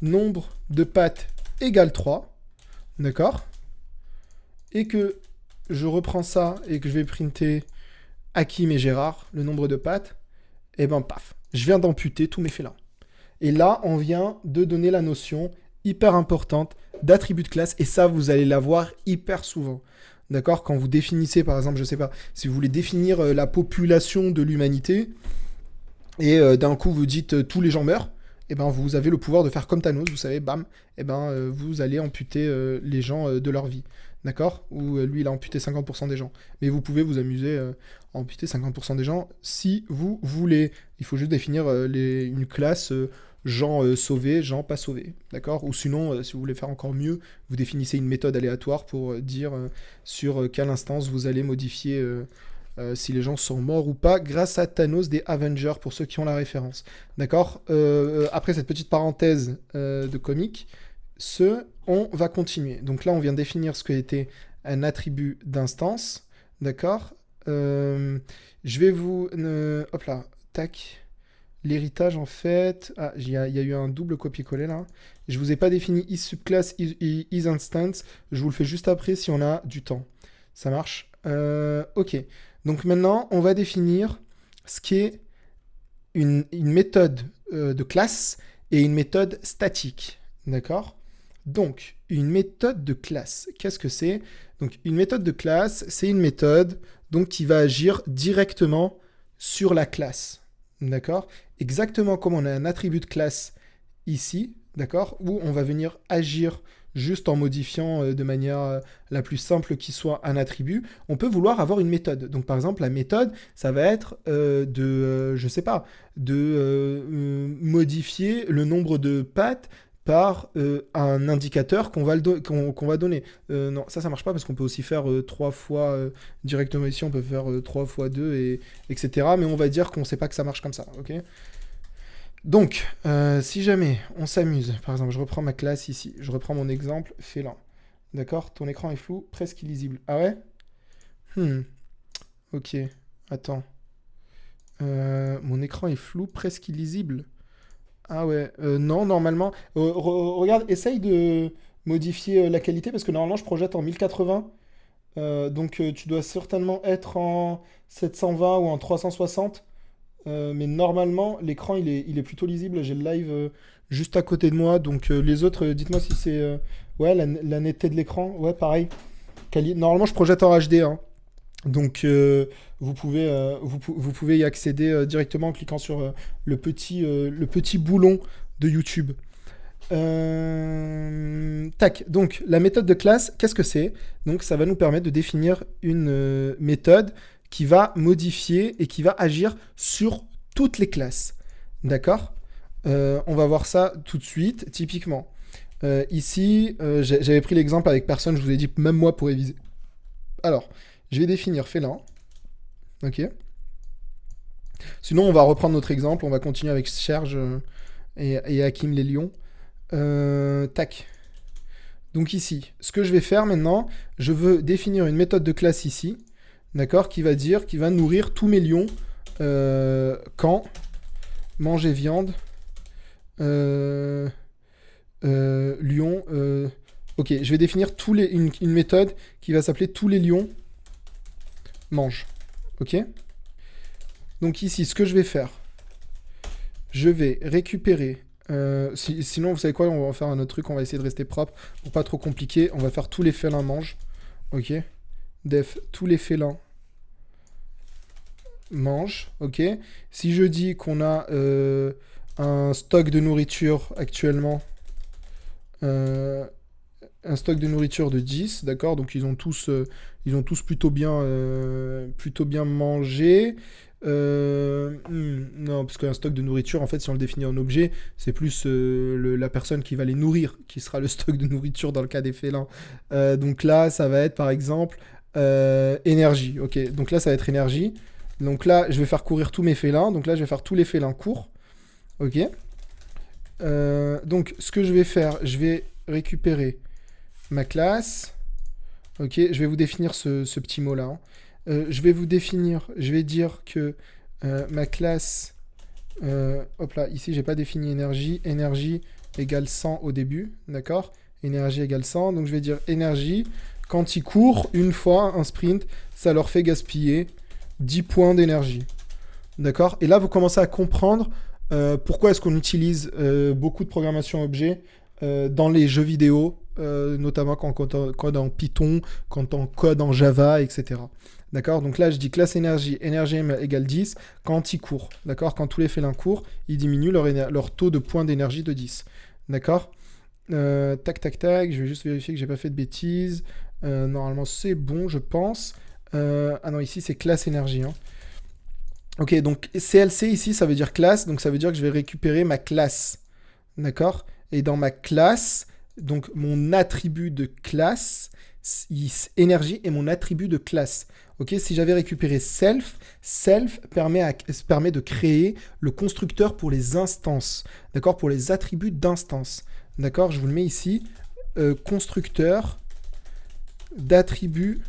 A: nombre de pattes égale 3, d'accord, et que je reprends ça et que je vais printer Hakim et Gérard, le nombre de pattes, et ben paf, je viens d'amputer tous mes félins. Et là, on vient de donner la notion hyper importante d'attribut de classe, et ça, vous allez la voir hyper souvent. D'accord. Quand vous définissez, par exemple, je sais pas, si vous voulez définir la population de l'humanité, et d'un coup vous dites tous les gens meurent, et ben vous avez le pouvoir de faire comme Thanos, vous savez, bam, et ben vous allez amputer les gens de leur vie. D'accord. Ou lui, il a amputé 50% des gens. Mais vous pouvez vous amuser à amputer 50% des gens si vous voulez. Il faut juste définir une classe gens sauvés, gens pas sauvés. D'accord. Ou sinon, si vous voulez faire encore mieux, vous définissez une méthode aléatoire pour dire sur quelle instance vous allez modifier si les gens sont morts ou pas, grâce à Thanos des Avengers, pour ceux qui ont la référence. D'accord. Après cette petite parenthèse de comique, on va continuer. Donc là, on vient de définir ce qu'était un attribut d'instance. D'accord. Je vais vous... hop là, tac. L'héritage, en fait... Ah, il y a eu un double copier-coller, là. Je vous ai pas défini isSubclass, isInstance. Je vous le fais juste après si on a du temps. Ça marche. Ok. Donc maintenant, on va définir ce qu'est une méthode de classe et une méthode statique. D'accord. Donc, une méthode de classe, qu'est-ce que c'est? Donc, une méthode de classe, c'est une méthode donc, qui va agir directement sur la classe. D'accord? Exactement comme on a un attribut de classe ici, d'accord? Où on va venir agir juste en modifiant de manière la plus simple qui soit un attribut, on peut vouloir avoir une méthode. Donc, par exemple, la méthode, ça va être je sais pas, de modifier le nombre de pattes par un indicateur qu'on va donner. Non, ça marche pas parce qu'on peut aussi faire 3 fois directement ici, on peut faire 3 fois 2, etc. Mais on va dire qu'on sait pas que ça marche comme ça, ok? Donc, si jamais on s'amuse, par exemple, je reprends ma classe ici, je reprends mon exemple félin. D'accord? Ton écran est flou, presque illisible. Ah ouais? Ok, attends. Mon écran est flou, presque illisible. Ah ouais, non, normalement... regarde, essaye de modifier la qualité, parce que normalement, je projette en 1080. Donc tu dois certainement être en 720 ou en 360. Mais normalement, l'écran il est plutôt lisible. J'ai le live juste à côté de moi. Donc les autres, dites-moi si c'est ouais, la netteté de l'écran. Ouais, pareil. Normalement, je projette en HD, hein. Donc vous pouvez y accéder directement en cliquant sur le petit boulon de YouTube. Tac, donc la méthode de classe, qu'est-ce que c'est? Donc ça va nous permettre de définir une méthode qui va modifier et qui va agir sur toutes les classes. D'accord? On va voir ça tout de suite, typiquement. Ici, j'avais pris l'exemple avec personne, je vous ai dit même moi pour réviser. Alors, je vais définir félin. Ok. Sinon, on va reprendre notre exemple, on va continuer avec Serge et Hakim les lions. Tac. Donc ici, ce que je vais faire maintenant, je veux définir une méthode de classe ici, d'accord, qui va nourrir tous mes lions quand manger viande, lion. Ok, je vais définir une méthode qui va s'appeler tous les lions mangent. Ok. Donc ici, ce que je vais faire, je vais récupérer. Sinon, vous savez quoi, on va faire un autre truc, on va essayer de rester propre pour pas trop compliqué. On va faire tous les félins mangent. Ok. Def, tous les félins mangent. Ok. Si je dis qu'on a un stock de nourriture actuellement, un stock de nourriture de 10, d'accord. Donc ils ont tous plutôt bien mangé. Non, parce qu'un stock de nourriture, en fait, si on le définit en objet, c'est plus la personne qui va les nourrir qui sera le stock de nourriture dans le cas des félins. Donc là, ça va être par exemple énergie. Ok, donc là, ça va être énergie. Donc là, je vais faire courir tous mes félins. Donc là, je vais faire tous les félins courts. Ok. Donc, ce que je vais faire, je vais récupérer ma classe. Ok, je vais vous définir ce petit mot-là, hein. Je vais vous définir, je vais dire que ma classe, hop là, ici j'ai pas défini énergie, énergie égale 100 au début, d'accord? Énergie égale 100, donc je vais dire énergie, quand ils courent une fois un sprint, ça leur fait gaspiller 10 points d'énergie, d'accord? Et là vous commencez à comprendre pourquoi est-ce qu'on utilise beaucoup de programmation objet dans les jeux vidéo, notamment quand on code en Python, quand on code en Java, etc. D'accord? Donc là, je dis classe énergie, énergie égale 10 quand ils courent. D'accord? Quand tous les félins courent, ils diminuent leur taux de points d'énergie de 10. D'accord? Tac, tac, tac. Je vais juste vérifier que j'ai pas fait de bêtises. Normalement, c'est bon, je pense. Ah non, ici, c'est classe énergie, hein. Ok, donc CLC ici, ça veut dire classe. Donc ça veut dire que je vais récupérer ma classe. D'accord? Et dans ma classe, donc mon attribut de classe, énergie est mon attribut de classe. Ok, si j'avais récupéré self permet de créer le constructeur pour les instances. D'accord, pour les attributs d'instance. D'accord, je vous le mets ici. Constructeur d'attributs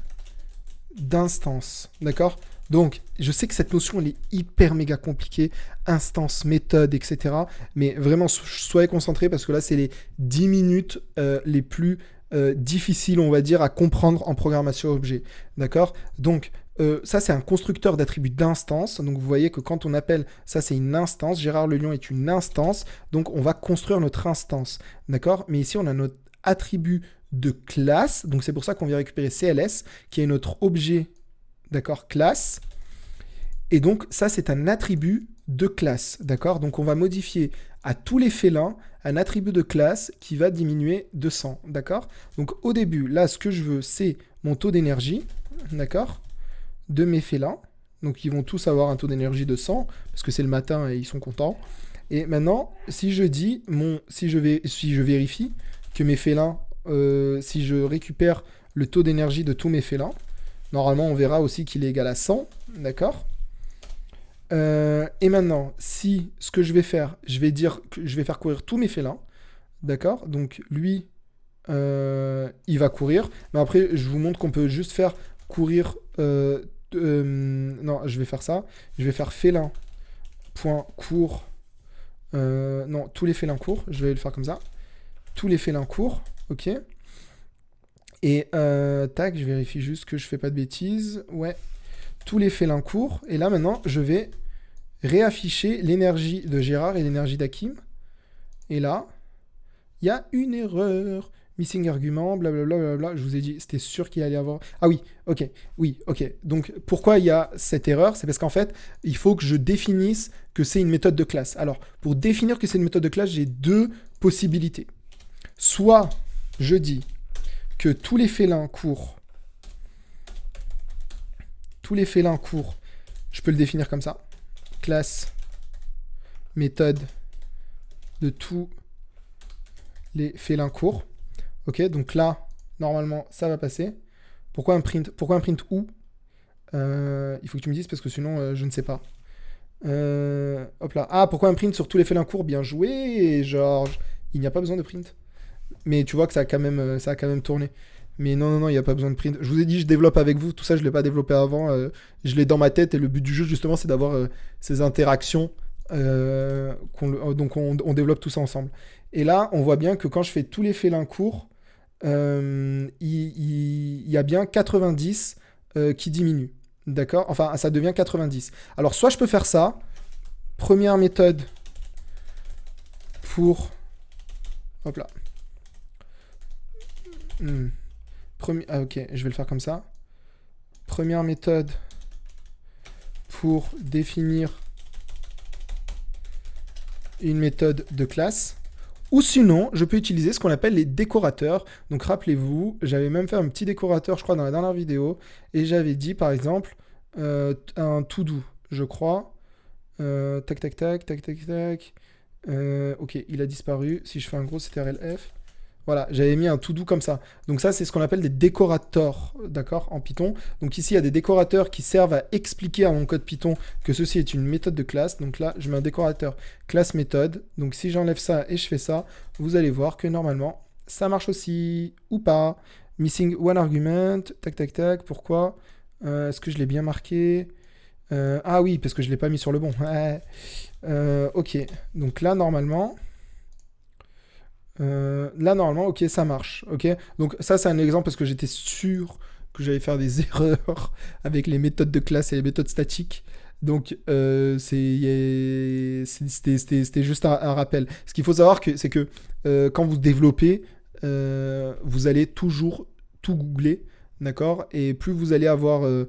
A: d'instance. D'accord. Donc, je sais que cette notion, elle est hyper méga compliquée, instance, méthode, etc. Mais vraiment, soyez concentrés parce que là, c'est les 10 minutes les plus difficiles, on va dire, à comprendre en programmation objet. D'accord? Donc, ça, c'est un constructeur d'attributs d'instance. Donc, vous voyez que quand on appelle, ça, c'est une instance. Gérard Le Lion est une instance. Donc, on va construire notre instance. D'accord? Mais ici, on a notre attribut de classe. Donc, c'est pour ça qu'on vient récupérer CLS, qui est notre objet, d'accord, classe. Et donc, ça, c'est un attribut de classe, d'accord? Donc, on va modifier à tous les félins un attribut de classe qui va diminuer de 100, d'accord? Donc, au début, là, ce que je veux, c'est mon taux d'énergie, d'accord, de mes félins. Donc, ils vont tous avoir un taux d'énergie de 100, parce que c'est le matin et ils sont contents. Et maintenant, si je vérifie que mes félins, si je récupère le taux d'énergie de tous mes félins, normalement, on verra aussi qu'il est égal à 100, d'accord? Et maintenant, si ce que je vais faire, je vais dire que je vais faire courir tous mes félins, d'accord? Donc lui, il va courir. Mais après, je vous montre qu'on peut juste faire courir... non, je vais faire ça. Je vais faire félin point court. Non, tous les félins courts. Je vais le faire comme ça. Tous les félins courts, ok? Et tac, je vérifie juste que je fais pas de bêtises. Ouais, tous les félins courts. Et là, maintenant, je vais réafficher l'énergie de Gérard et l'énergie d'Hakim. Et là, il y a une erreur. Missing argument, blablabla. Bla. Je vous ai dit, c'était sûr qu'il allait y avoir... Ah oui, ok. Oui, ok. Donc, pourquoi il y a cette erreur? C'est parce qu'en fait, il faut que je définisse que c'est une méthode de classe. Alors, pour définir que c'est une méthode de classe, j'ai deux possibilités. Soit, je dis que tous les félins courts, je peux le définir comme ça. Classe, méthode de tous les félins courts. Ok, donc là, normalement, ça va passer. Pourquoi un print où? Il faut que tu me dises parce que sinon, je ne sais pas. Hop là. Ah, pourquoi un print sur tous les félins courts? Bien joué, Georges. Il n'y a pas besoin de print. Mais tu vois que ça a quand même tourné. Mais non, il n'y a pas besoin de print. Je vous ai dit, je développe avec vous. Tout ça, je ne l'ai pas développé avant. Je l'ai dans ma tête. Et le but du jeu, justement, c'est d'avoir ces interactions. Donc, on développe tout ça ensemble. Et là, on voit bien que quand je fais tous les félins courts, il y a bien 90 qui diminue. D'accord? Enfin, ça devient 90. Alors, soit je peux faire ça. Première méthode pour... Hop là. Ah, ok, je vais le faire comme ça. Première méthode pour définir une méthode de classe. Ou sinon, je peux utiliser ce qu'on appelle les décorateurs. Donc rappelez-vous, j'avais même fait un petit décorateur, je crois, dans la dernière vidéo. Et j'avais dit, par exemple, un to-do, je crois. Tac, tac, tac, tac, tac, tac. Ok, il a disparu. Si je fais un gros CTRL-F. Voilà, j'avais mis un to-do comme ça. Donc ça, c'est ce qu'on appelle des décorateurs, d'accord, en Python. Donc ici, il y a des décorateurs qui servent à expliquer à mon code Python que ceci est une méthode de classe. Donc là, je mets un décorateur classe méthode. Donc si j'enlève ça et je fais ça, vous allez voir que normalement, ça marche aussi, ou pas. Missing one argument, tac, tac, tac, pourquoi est-ce que je l'ai bien marqué Ah oui, parce que je ne l'ai pas mis sur le bon. Ok, donc là, normalement... ok, ça marche. Ok, donc ça, c'est un exemple parce que j'étais sûr que j'allais faire des erreurs avec les méthodes de classe et les méthodes statiques. Donc, c'était juste un rappel. Ce qu'il faut savoir, c'est que quand vous développez, vous allez toujours tout googler. D'accord? Et plus vous allez avoir de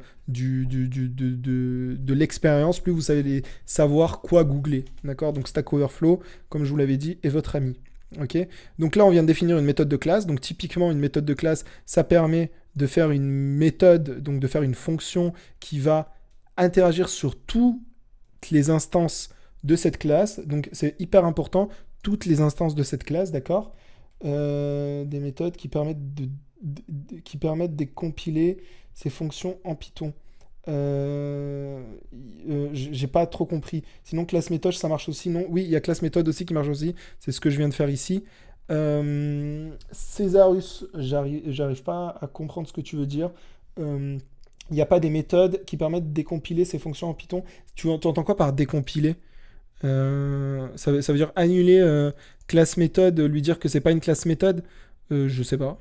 A: l'expérience, plus vous allez savoir quoi googler. D'accord? Donc Stack Overflow, comme je vous l'avais dit, est votre ami. Ok, donc là on vient de définir une méthode de classe. Donc typiquement une méthode de classe, ça permet de faire une méthode, donc de faire une fonction qui va interagir sur toutes les instances de cette classe. Donc c'est hyper important, toutes les instances de cette classe, d'accord. Des méthodes qui permettent de compiler ces fonctions en Python. J'ai pas trop compris. Sinon, classe méthode, ça marche aussi, non? Oui, il y a classe méthode aussi qui marche aussi. C'est ce que je viens de faire ici. Césarus, j'arrive pas à comprendre ce que tu veux dire. Il n'y a pas des méthodes qui permettent de décompiler ces fonctions en Python. Tu entends quoi par décompiler? Ça veut dire annuler classe méthode, lui dire que c'est pas une classe méthode. Je sais pas.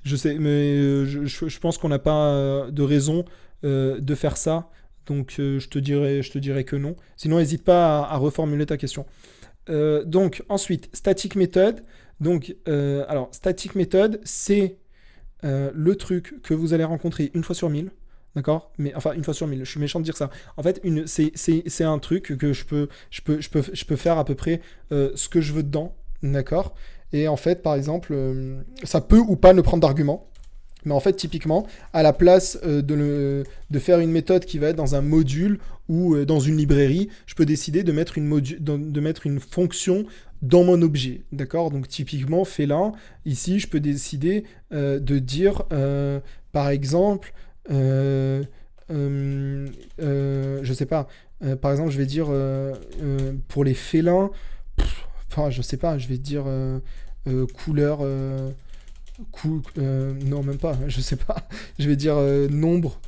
A: Je sais, mais je pense qu'on n'a pas de raison de faire ça. Donc je te dirais que non. Sinon, n'hésite pas à reformuler ta question. Donc ensuite, static method. Donc alors static method, c'est le truc que vous allez rencontrer une fois sur 1000. D'accord? Mais enfin, une fois sur 1000, je suis méchant de dire ça. En fait, c'est un truc que je peux faire à peu près ce que je veux dedans. D'accord? Et en fait, par exemple, ça peut ou pas ne prendre d'argument. Mais en fait, typiquement, à la place de faire une méthode qui va être dans un module ou dans une librairie, je peux décider de mettre une fonction dans mon objet. D'accord? Donc, typiquement, félin, ici, je peux décider de dire, par exemple, je sais pas, par exemple, je vais dire pour les félins, enfin, je sais pas, je vais dire couleur. Non, même pas, je sais pas. Je vais dire nombre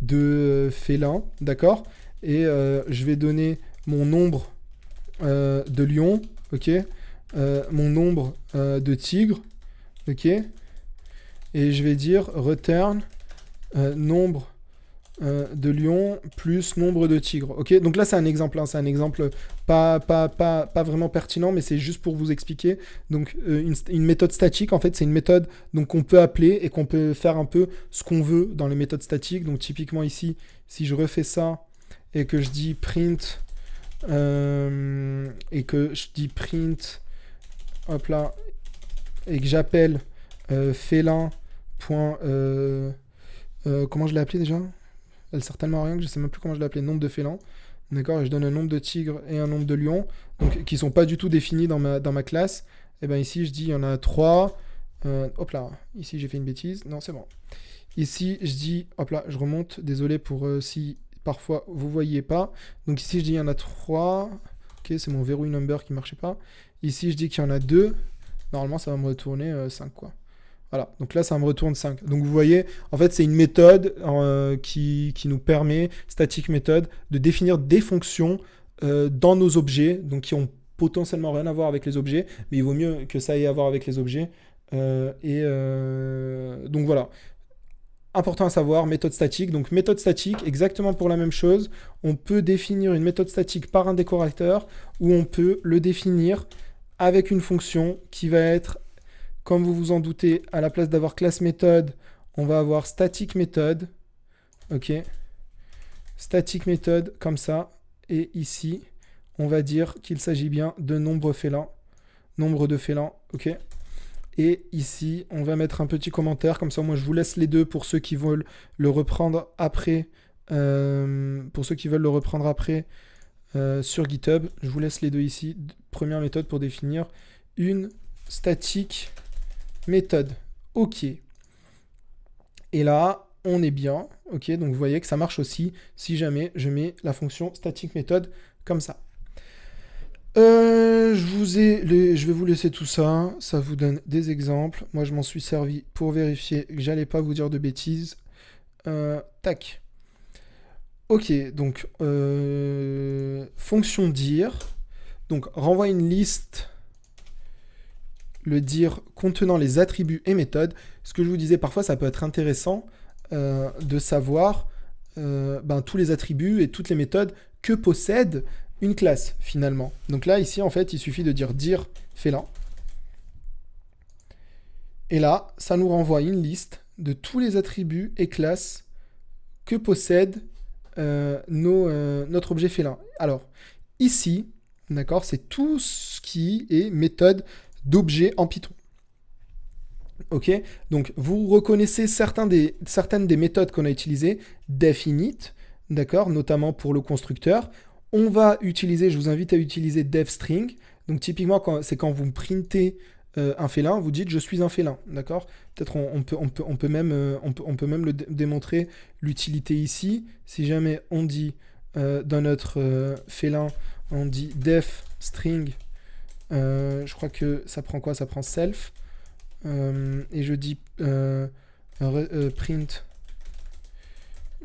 A: de félins, d'accord? Et je vais donner mon nombre de lions, ok? Mon nombre de tigres, ok? et je vais dire return nombre de lions plus nombre de tigres. Ok, donc là c'est un exemple, hein, c'est un exemple pas vraiment pertinent, mais c'est juste pour vous expliquer. Donc une méthode statique, en fait, c'est une méthode qu'on peut appeler et qu'on peut faire un peu ce qu'on veut dans les méthodes statiques. Donc typiquement ici, si je refais ça et que je dis print hop là, et que j'appelle félin. Comment je l'ai appelé déjà? Elle sert tellement à rien que je sais même plus comment je l'ai appelé, nombre de félins. D'accord, et je donne un nombre de tigres et un nombre de lions, donc qui sont pas du tout définis dans ma classe. Et bien ici, je dis il y en a 3. Hop là, ici j'ai fait une bêtise. Non, c'est bon. Ici, je dis, hop là, je remonte. Désolé pour si parfois vous voyez pas. Donc ici, je dis il y en a 3. Ok, c'est mon verrouille number qui marchait pas. Ici, je dis qu'il y en a 2. Normalement, ça va me retourner 5, quoi. Voilà, donc là, ça me retourne 5. Donc vous voyez, en fait, c'est une méthode qui nous permet, static method, de définir des fonctions dans nos objets, donc qui ont potentiellement rien à voir avec les objets, mais il vaut mieux que ça ait à voir avec les objets. Donc voilà, important à savoir, méthode statique. Donc méthode statique, exactement pour la même chose. On peut définir une méthode statique par un décorateur, ou on peut le définir avec une fonction qui va être, comme vous vous en doutez, à la place d'avoir class méthode, on va avoir static méthode. Ok. Static méthode comme ça. Et ici, on va dire qu'il s'agit bien de nombre félin. Nombre de félins. Ok. Et ici, on va mettre un petit commentaire. Comme ça, moi, je vous laisse les deux pour ceux qui veulent le reprendre après. Sur GitHub. Je vous laisse les deux ici. Première méthode pour définir une static méthode. Ok. Et là, on est bien. Ok, donc vous voyez que ça marche aussi si jamais je mets la fonction static méthode comme ça. Je vais vous laisser tout ça. Ça vous donne des exemples. Moi, je m'en suis servi pour vérifier que j'allais pas vous dire de bêtises. Tac. Ok, donc fonction dir. Donc renvoie une liste. Le dir contenant les attributs et méthodes. Ce que je vous disais, parfois ça peut être intéressant de savoir tous les attributs et toutes les méthodes que possède une classe finalement. Donc là ici en fait il suffit de dire dir félin. Et là ça nous renvoie une liste de tous les attributs et classes que possède notre objet félin. Alors ici, d'accord, c'est tout ce qui est méthode d'objets en Python. Ok, donc vous reconnaissez certaines des méthodes qu'on a utilisées, def init, d'accord, notamment pour le constructeur. On va utiliser, je vous invite à utiliser def string. Donc typiquement, c'est quand vous printez un félin, vous dites je suis un félin, d'accord. Peut-être on peut même le démontrer l'utilité ici. Si jamais on dit dans notre félin, on dit def string. Je crois que ça prend quoi? Ça prend self. Et je dis print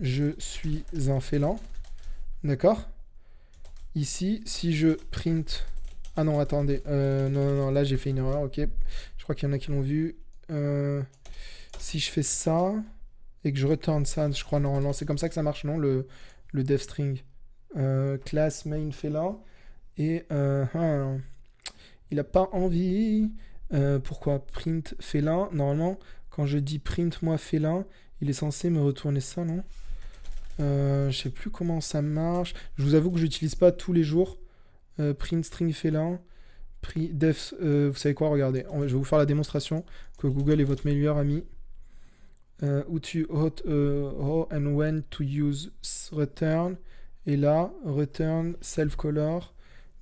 A: je suis un félin. D'accord? Ici, si je print... Ah non, attendez. Non, là j'ai fait une erreur, ok. Je crois qu'il y en a qui l'ont vu. Si je fais ça et que je retourne ça, je crois normalement, c'est comme ça que ça marche, non? Le def string. Class main félin. Et... il n'a pas envie. Pourquoi print félin? Normalement, quand je dis print moi félin, il est censé me retourner ça, non? Je sais plus comment ça marche. Je vous avoue que je n'utilise pas tous les jours. Print string félin. Def, vous savez quoi? Regardez, je vais vous faire la démonstration que Google est votre meilleur ami. How and when to use return. Et là, return self color.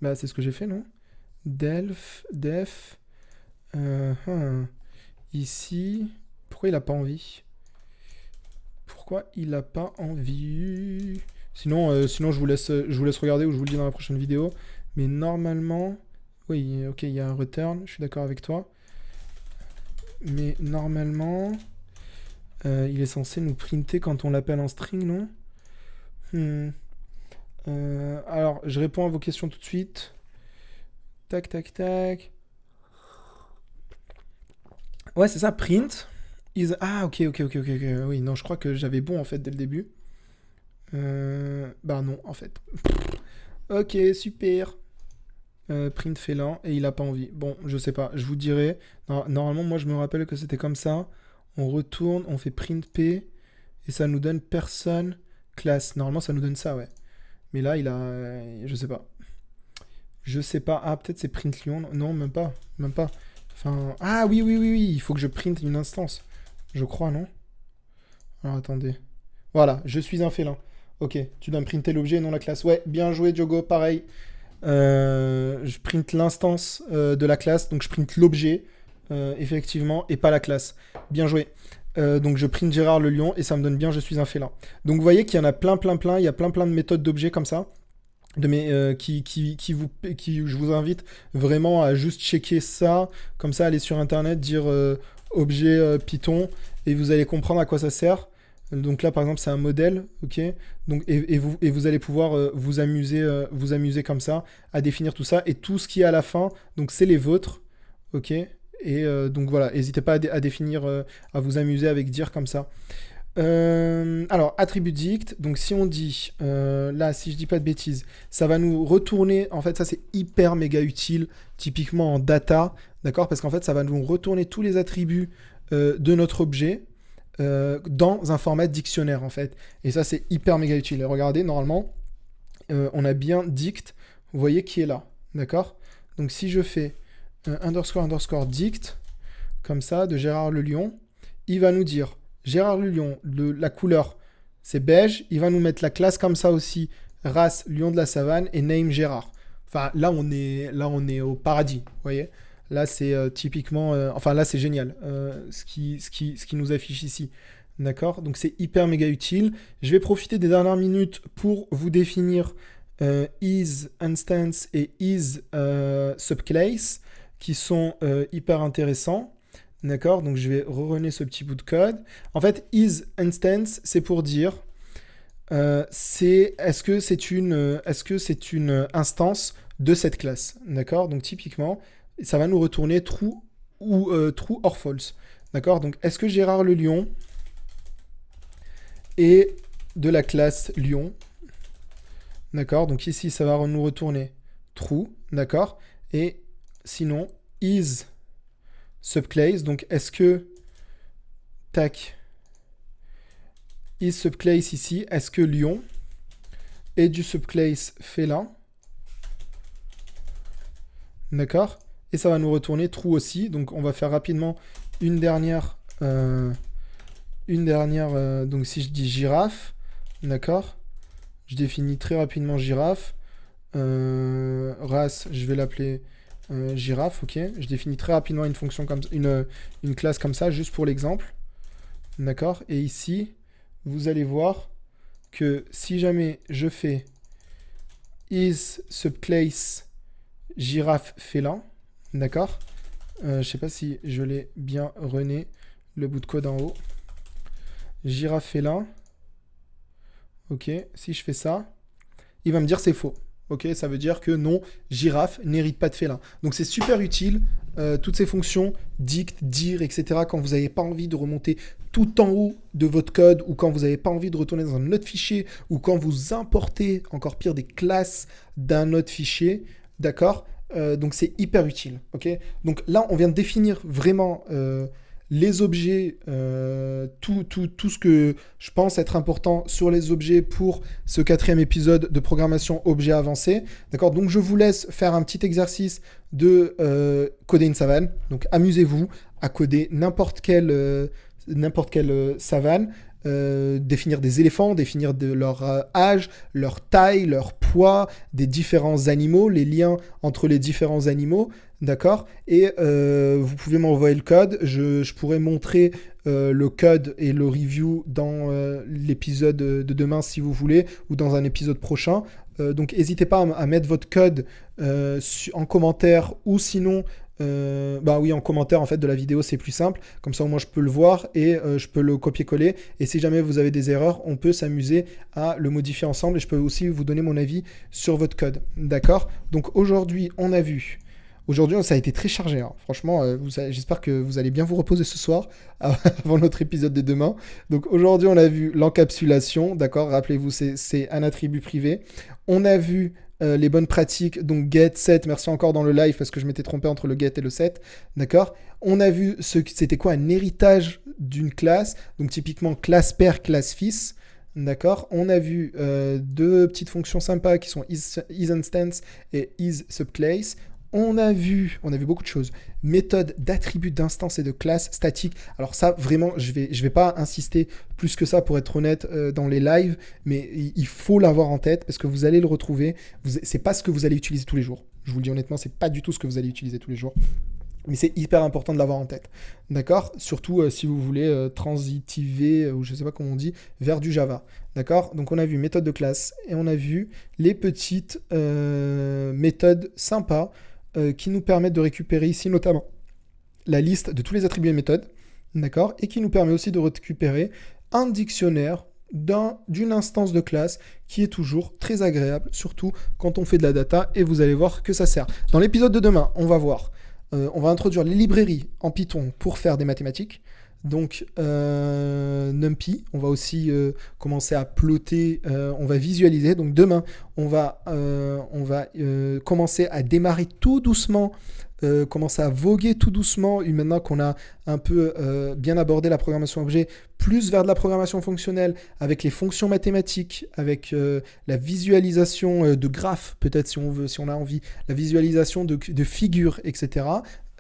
A: Bah, c'est ce que j'ai fait, non? Def. Ici. Pourquoi il n'a pas envie? Pourquoi il n'a pas envie? Sinon, je vous laisse regarder ou je vous le dis dans la prochaine vidéo. Mais normalement... Oui, ok, il y a un return. Je suis d'accord avec toi. Mais normalement... il est censé nous printer quand on l'appelle en string, non? Alors, je réponds à vos questions tout de suite. Tac. Ouais, c'est ça, print. Ah, ok. Oui, non, je crois que j'avais bon, en fait, dès le début. Bah non, en fait. Ok, super. Print félin, et il a pas envie. Bon, je sais pas, je vous dirai. Normalement, moi, je me rappelle que c'était comme ça. On retourne, on fait print P, et ça nous donne personne classe. Normalement, ça nous donne ça, ouais. Mais là, il a... je sais pas. Je sais pas. Ah, peut-être c'est print Lyon. Non, même pas. Même pas. Enfin... Ah, oui. Il faut que je print une instance. Je crois, non? Alors, attendez. Voilà, je suis un félin. Ok, tu dois me printer l'objet et non la classe. Ouais, bien joué, Diogo, pareil. Je print l'instance de la classe, donc je print l'objet, effectivement, et pas la classe. Bien joué. Donc je print Gérard le lion et ça me donne bien je suis un félin. Donc vous voyez qu'il y en a plein. Il y a plein de méthodes d'objets comme ça. Je vous invite vraiment à juste checker ça. Comme ça, aller sur internet, dire objet Python et vous allez comprendre à quoi ça sert. Donc là, par exemple, c'est un modèle, ok. Donc, vous allez pouvoir vous amuser comme ça, à définir tout ça. Et tout ce qui est à la fin, donc c'est les vôtres, ok. Et donc voilà, n'hésitez pas à définir, à vous amuser avec dire comme ça. Alors, attribut dict, donc si on dit, là, si je dis pas de bêtises, ça va nous retourner, en fait, ça c'est hyper méga utile, typiquement en data, d'accord. Parce qu'en fait, ça va nous retourner tous les attributs de notre objet, dans un format dictionnaire en fait. Et ça c'est hyper méga utile. Et regardez, normalement, on a bien dict, vous voyez qui est là, d'accord. Donc si je fais underscore dict, comme ça, de Gérard le Lion, il va nous dire Gérard le Lion, la couleur c'est beige, il va nous mettre la classe comme ça aussi, race Lion de la savane et name Gérard. Enfin là on est au paradis, vous voyez. Là, c'est typiquement... enfin, là, c'est génial, ce qui nous affiche ici. D'accord. Donc, c'est hyper méga utile. Je vais profiter des dernières minutes pour vous définir is instance et is subclass, qui sont hyper intéressants. D'accord. Donc, je vais re-runner ce petit bout de code. En fait, is instance, c'est pour dire... est-ce que c'est une instance de cette classe. D'accord. Donc, typiquement... ça va nous retourner true ou true or false. D'accord. Donc, est-ce que Gérard le Lion est de la classe Lion? D'accord. Donc, ici, ça va nous retourner true. D'accord. Et sinon, is subclass. Donc, est-ce que... tac. Is subclass ici. Est-ce que Lion est du subclass félin? D'accord. Et ça va nous retourner true aussi. Donc, on va faire rapidement une dernière. Donc, si je dis girafe, d'accord. Je définis très rapidement girafe. Race, je vais l'appeler girafe, ok. Je définis très rapidement une fonction comme une classe comme ça, juste pour l'exemple. D'accord. Et ici, vous allez voir que si jamais je fais is subclass girafe félin, d'accord. Je sais pas si je l'ai bien runné, le bout de code en haut. Girafe félin. Ok, si je fais ça, il va me dire c'est faux. Ok, ça veut dire que non, girafe n'hérite pas de félin. Donc c'est super utile, toutes ces fonctions, dict, dire, etc. Quand vous n'avez pas envie de remonter tout en haut de votre code, ou quand vous n'avez pas envie de retourner dans un autre fichier, ou quand vous importez, encore pire, des classes d'un autre fichier, d'accord. Donc c'est hyper utile, ok. Donc là, on vient de définir vraiment les objets, tout ce que je pense être important sur les objets pour ce 4e épisode de programmation objet avancé, d'accord. Donc je vous laisse faire un petit exercice de coder une savane. Donc amusez-vous à coder n'importe quelle savane. Définir des éléphants, définir leur âge, leur taille, leur poids, des différents animaux, les liens entre les différents animaux, d'accord. Et vous pouvez m'envoyer le code, je pourrais montrer le code et le review dans l'épisode de demain si vous voulez, ou dans un épisode prochain. Donc n'hésitez pas à mettre votre code en commentaire, ou sinon en commentaire en fait de la vidéo, c'est plus simple, comme ça au moins je peux le voir et je peux le copier-coller, et si jamais vous avez des erreurs, on peut s'amuser à le modifier ensemble, et je peux aussi vous donner mon avis sur votre code, d'accord. Donc aujourd'hui on a vu Aujourd'hui, ça a été très chargé, hein. Franchement, j'espère que vous allez bien vous reposer ce soir avant notre épisode de demain. Donc aujourd'hui, on a vu l'encapsulation, d'accord? Rappelez-vous, c'est un attribut privé. On a vu les bonnes pratiques, donc get, set, merci encore dans le live parce que je m'étais trompé entre le get et le set, d'accord? On a vu c'était quoi un héritage d'une classe, donc typiquement classe père, classe fils. D'accord. On a vu deux petites fonctions sympas qui sont isInstance et isSubclass. On a vu beaucoup de choses. Méthode d'attributs d'instance et de classe statique. Alors ça, vraiment, je vais pas insister plus que ça pour être honnête dans les lives, mais il faut l'avoir en tête parce que vous allez le retrouver. C'est pas ce que vous allez utiliser tous les jours. Je vous le dis honnêtement, c'est pas du tout ce que vous allez utiliser tous les jours. Mais c'est hyper important de l'avoir en tête. D'accord? Surtout si vous voulez transitiver, ou je ne sais pas comment on dit, vers du Java. D'accord? Donc on a vu méthode de classe et on a vu les petites méthodes sympas qui nous permettent de récupérer ici notamment la liste de tous les attributs et méthodes. D'accord? Et qui nous permet aussi de récupérer un dictionnaire d'une instance de classe qui est toujours très agréable, surtout quand on fait de la data et vous allez voir que ça sert. Dans l'épisode de demain, on va voir. On va introduire les librairies en Python pour faire des mathématiques. Donc NumPy, on va aussi commencer à plotter, on va visualiser. Donc demain, on va commencer à démarrer tout doucement, commencer à voguer tout doucement. Et maintenant qu'on a un peu bien abordé la programmation objet, plus vers de la programmation fonctionnelle, avec les fonctions mathématiques, avec la visualisation de graphes, peut-être si on a envie, la visualisation de figures, etc.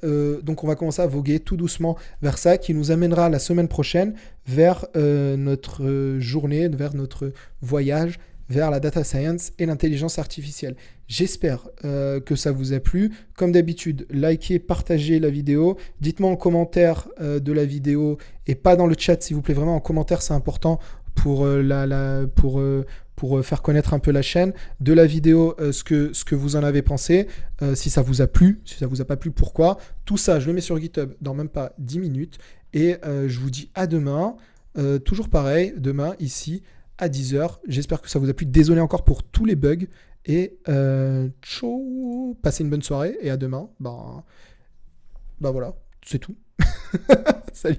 A: Donc on va commencer à voguer tout doucement vers ça, qui nous amènera la semaine prochaine vers notre journée, vers notre voyage vers la data science et l'intelligence artificielle. J'espère que ça vous a plu. Comme d'habitude, likez, partagez la vidéo. Dites-moi en commentaire de la vidéo et pas dans le chat, s'il vous plaît. Vraiment, en commentaire, c'est important pour faire connaître un peu la chaîne, de la vidéo, ce que vous en avez pensé, si ça vous a plu, si ça vous a pas plu, pourquoi. Tout ça, je le mets sur GitHub dans même pas 10 minutes. Et je vous dis à demain, toujours pareil, demain, ici, à 10h. J'espère que ça vous a plu. Désolé encore pour tous les bugs. Et ciao, passez une bonne soirée et à demain. Bah voilà, c'est tout. Salut.